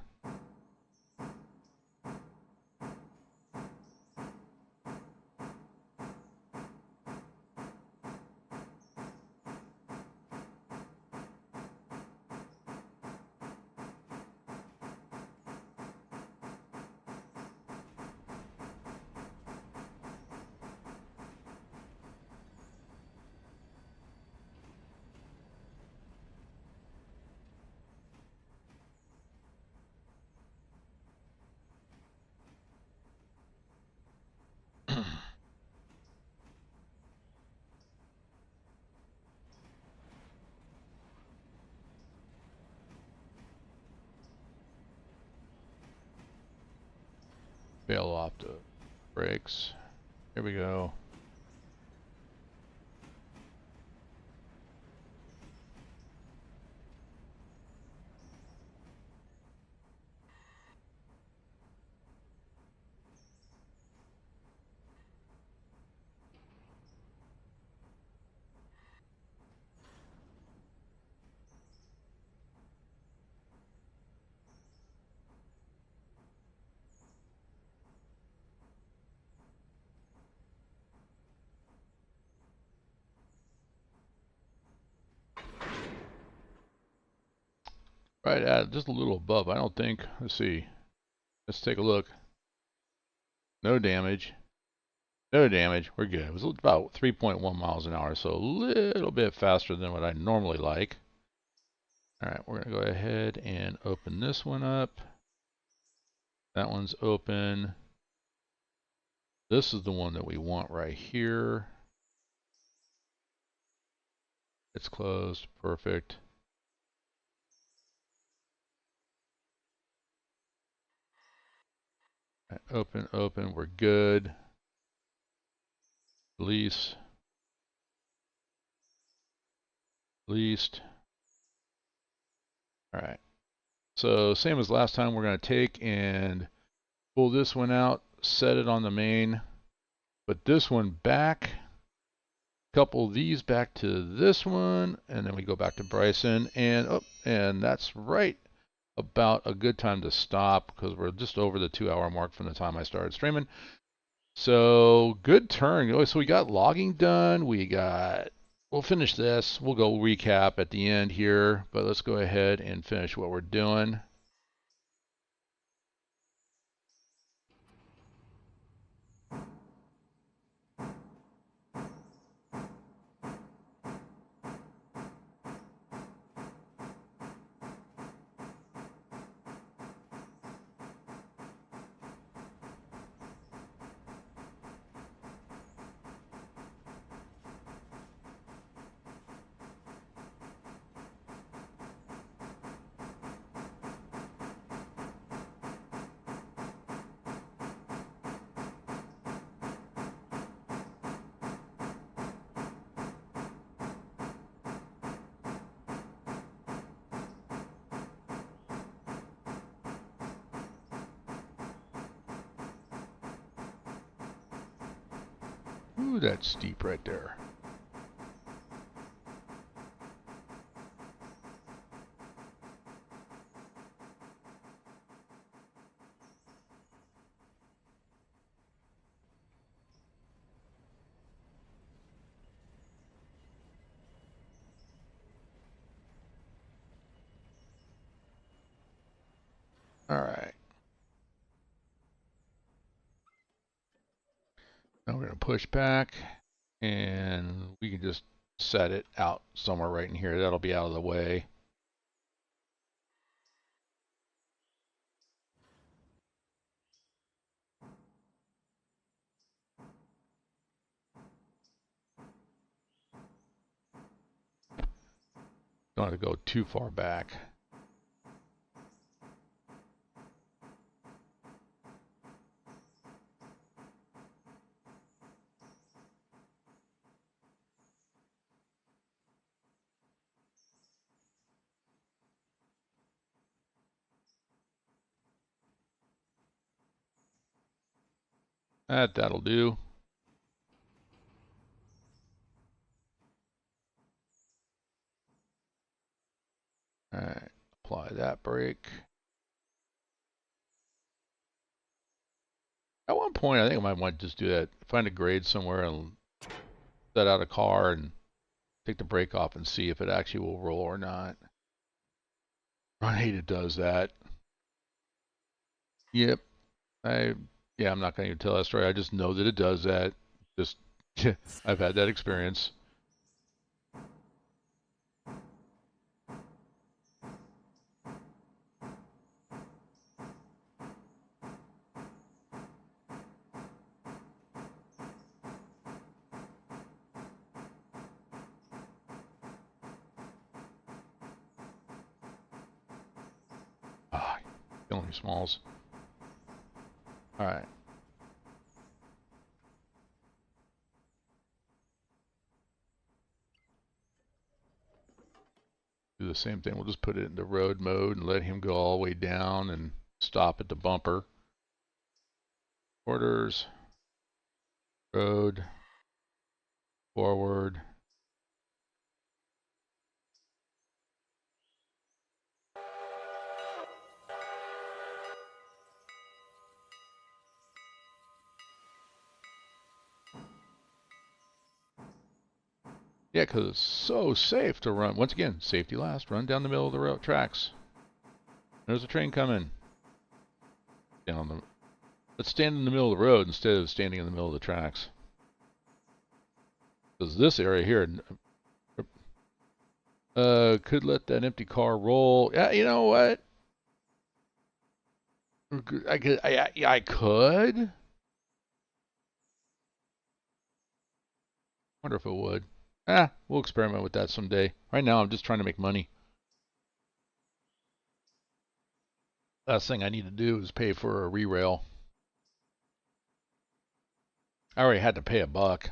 Bail off the brakes. Here we go. Right at just a little above, I don't think. Let's see. Let's take a look. No damage. No damage. We're good. It was about 3.1 miles an hour, so a little bit faster than what I normally like. All right, we're going to go ahead and open this one up. That one's open. This is the one that we want right here. It's closed. Perfect. Right, open, open. We're good. Release. Released. All right. So same as last time, we're going to take and pull this one out, set it on the main, put this one back, couple these back to this one, and then we go back to Bryson, and and that's right about a good time to stop because we're just over the 2-hour mark from the time I started streaming. So good turn. So we got logging done. We'll finish this. We'll go recap at the end here, but let's go ahead and finish what we're doing. Ooh, that's steep right there. All right. Now we're going to push back, and we can just set it out somewhere right in here. That'll be out of the way. Don't have to go too far back. That'll do. All right, apply that brake. At one point, I think I might want to just do that. Find a grade somewhere and set out a car and take the brake off and see if it actually will roll or not. Run8 it does that. Yep. Yeah, I'm not going to even tell that story. I just know that it does that. Just, I've had that experience. Ah, killing me, Smalls. All right. Do the same thing. We'll just put it into road mode and let him go all the way down and stop at the bumper. Orders. Road. Forward. Yeah, because it's so safe to run. Once again, safety last. Run down the middle of the road tracks. There's a train coming. Let's stand in the middle of the road instead of standing in the middle of the tracks. Because this area here, could let that empty car roll. Yeah, you know what? I could. Wonder if it would. We'll experiment with that someday. Right now, I'm just trying to make money. Last thing I need to do is pay for a re-rail. I already had to pay $1.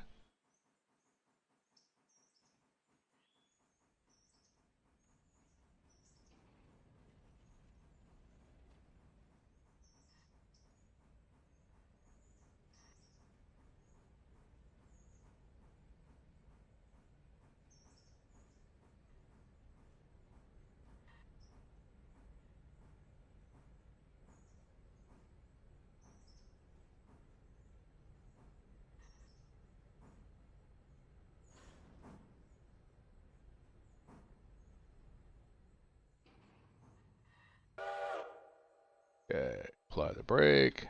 Okay, apply the brake.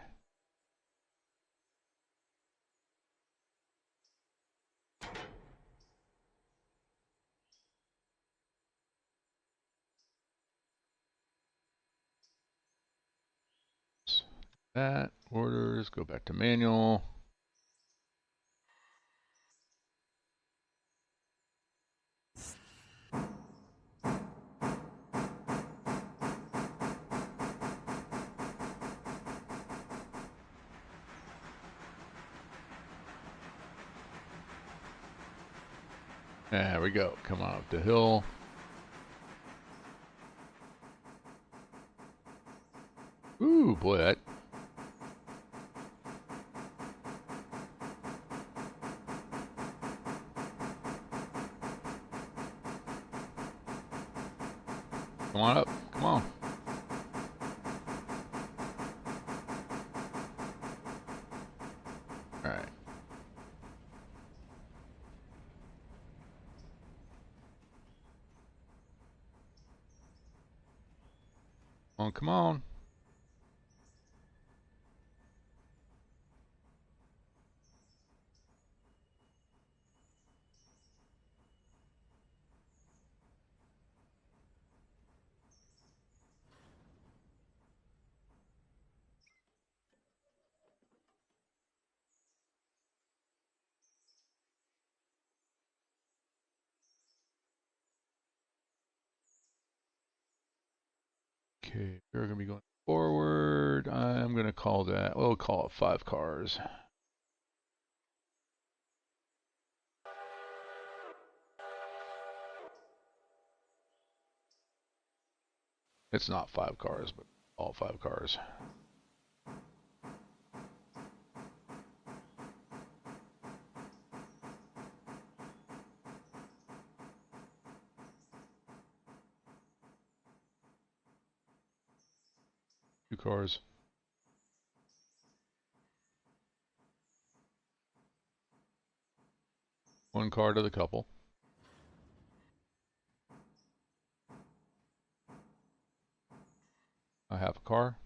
That, orders, go back to manual. There we go. Come on up the hill. Ooh, boy, that. Come on up. Come on. All right. Come on. Okay, we're gonna be going forward. I'm gonna call that. We'll call it 5 cars. It's not 5 cars, but all 5 cars. Two cars. One car to the couple. I have a car.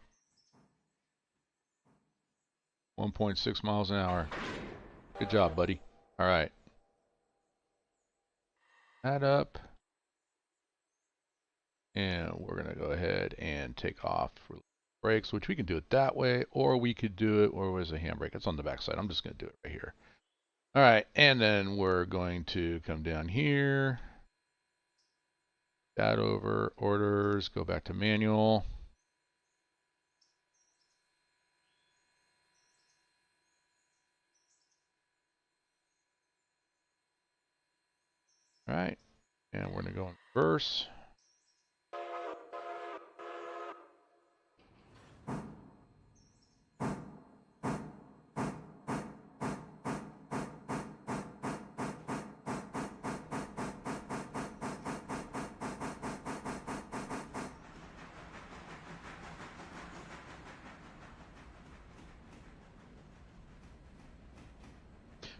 1.6 miles an hour. Good job, buddy. All right. Add up. And we're going to go ahead and take off brakes, which we can do it that way, or we could do it, or where's the handbrake? It's on the back side. I'm just going to do it right here. All right, and then we're going to come down here. That over, orders, go back to manual. All right, and we're going to go in reverse.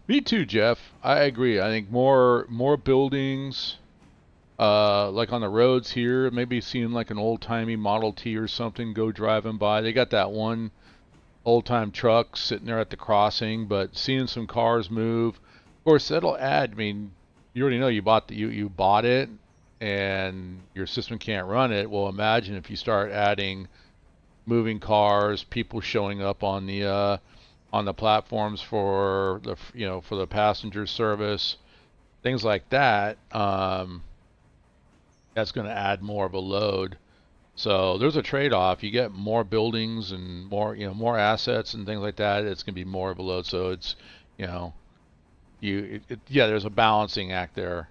Me too, Jeff. I agree. I think more buildings, like on the roads here, maybe seeing like an old-timey Model T or something go driving by. They got that one old-time truck sitting there at the crossing, but seeing some cars move. Of course, that'll add. I mean, you already know you bought you bought it, and your system can't run it. Well, imagine if you start adding moving cars, people showing up on the platforms for the for the passenger service, things like that. That's going to add more of a load. So there's a trade-off. You get more buildings and more assets and things like that. It's going to be more of a load. So it's yeah, there's a balancing act there.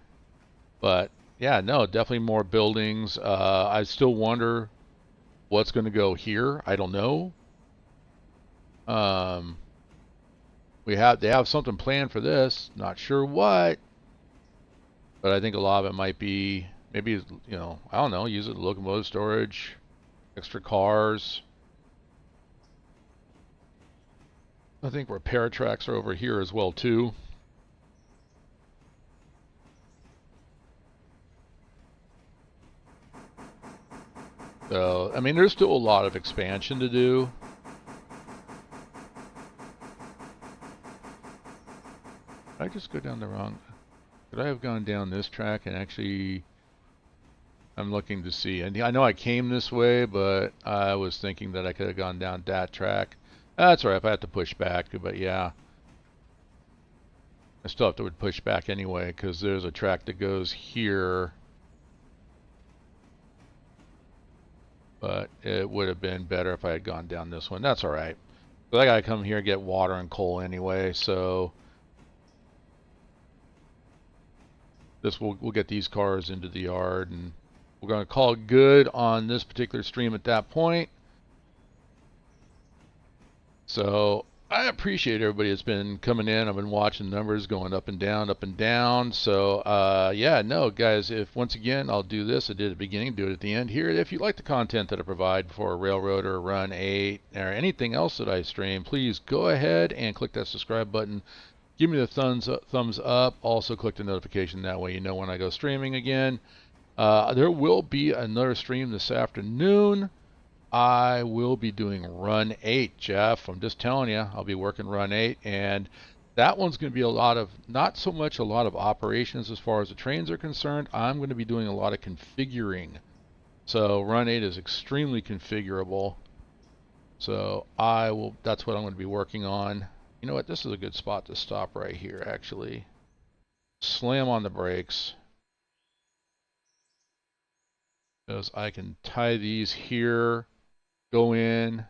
But yeah, no, definitely more buildings. I still wonder what's going to go here. I don't know. They have something planned for this. Not sure what, but I think a lot of it might be maybe I don't know. Use it locomotive storage, extra cars. I think repair tracks are over here as well too. So I mean, there's still a lot of expansion to do. Did I just go down the wrong? Could I have gone down this track and actually? I'm looking to see. And I know I came this way, but I was thinking that I could have gone down that track. That's all right if I have to push back, but yeah. I still have to push back anyway because there's a track that goes here. But it would have been better if I had gone down this one. That's all right. But I got to come here and get water and coal anyway, so we'll get these cars into the yard, and we're going to call it good on this particular stream at that point. So I appreciate everybody that's been coming in. I've been watching numbers going up and down, up and down. So, yeah, no, guys, if once again, I'll do this. I did at the beginning, do it at the end here. If you like the content that I provide for Railroad or Run8 or anything else that I stream, please go ahead and click that subscribe button. Give me the thumbs up. Also, click the notification. That way you know when I go streaming again. There will be another stream this afternoon. I will be doing Run8, Jeff. I'm just telling you, I'll be working Run8, and that one's going to be a lot of, not so much a lot of operations as far as the trains are concerned. I'm going to be doing a lot of configuring. So Run8 is extremely configurable. So that's what I'm going to be working on. You know what? This is a good spot to stop right here, actually. Slam on the brakes. Because I can tie these here, go in,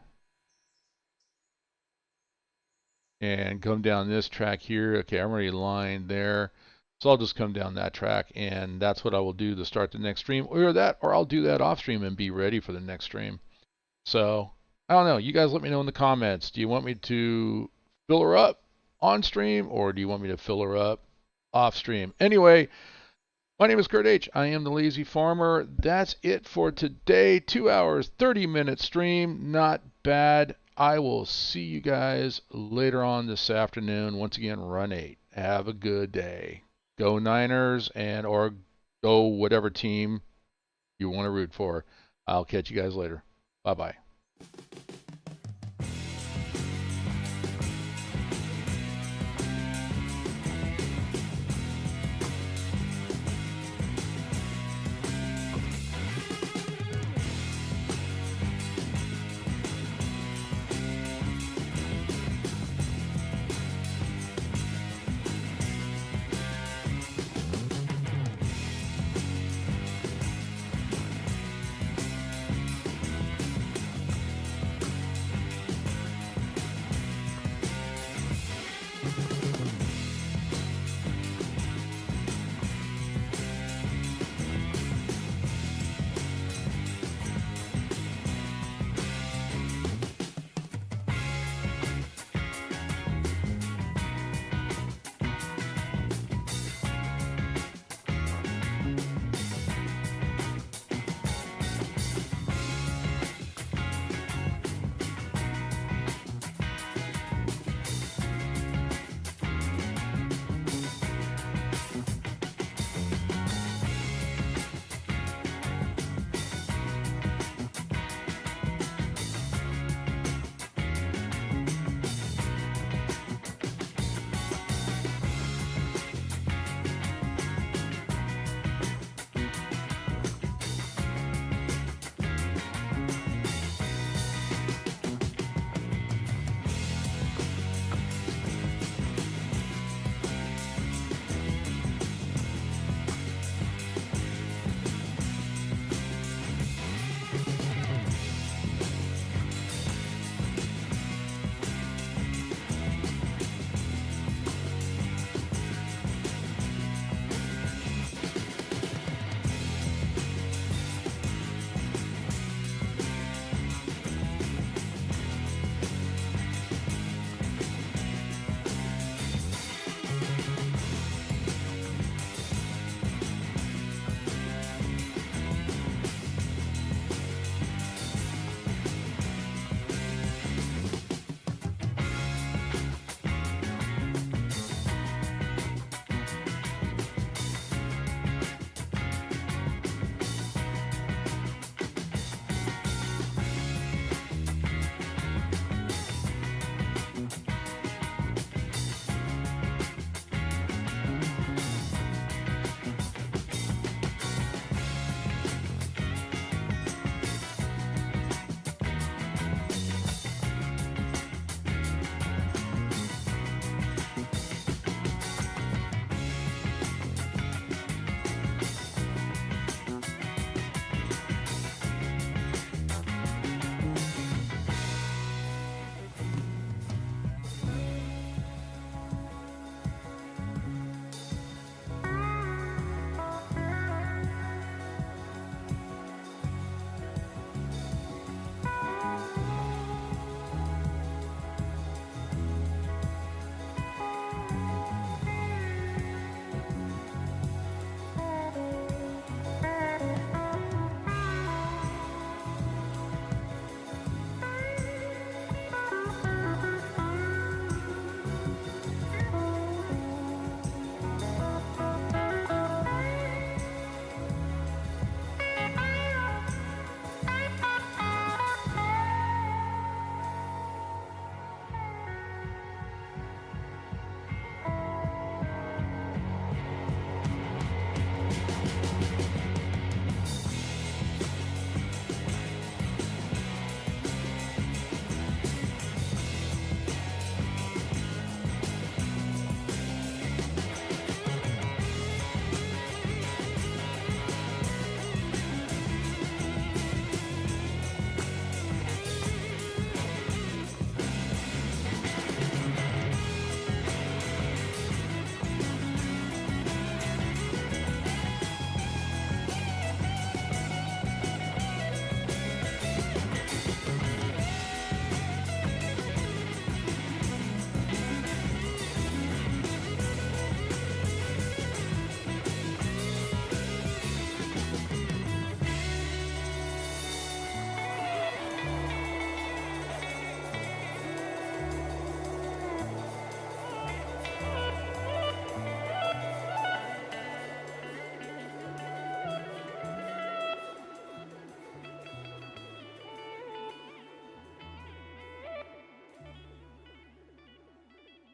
and come down this track here. Okay, I'm already lined there. So I'll just come down that track, and that's what I will do to start the next stream. Or I'll do that off stream and be ready for the next stream. So, I don't know. You guys let me know in the comments. Do you want me to fill her up on stream, or do you want me to fill her up off stream? Anyway, my name is Kurt H. I am the Lazy Farmer. That's it for today. 2 hours, 30-minute stream. Not bad. I will see you guys later on this afternoon. Once again, Run8. Have a good day. Go Niners or go whatever team you want to root for. I'll catch you guys later. Bye-bye.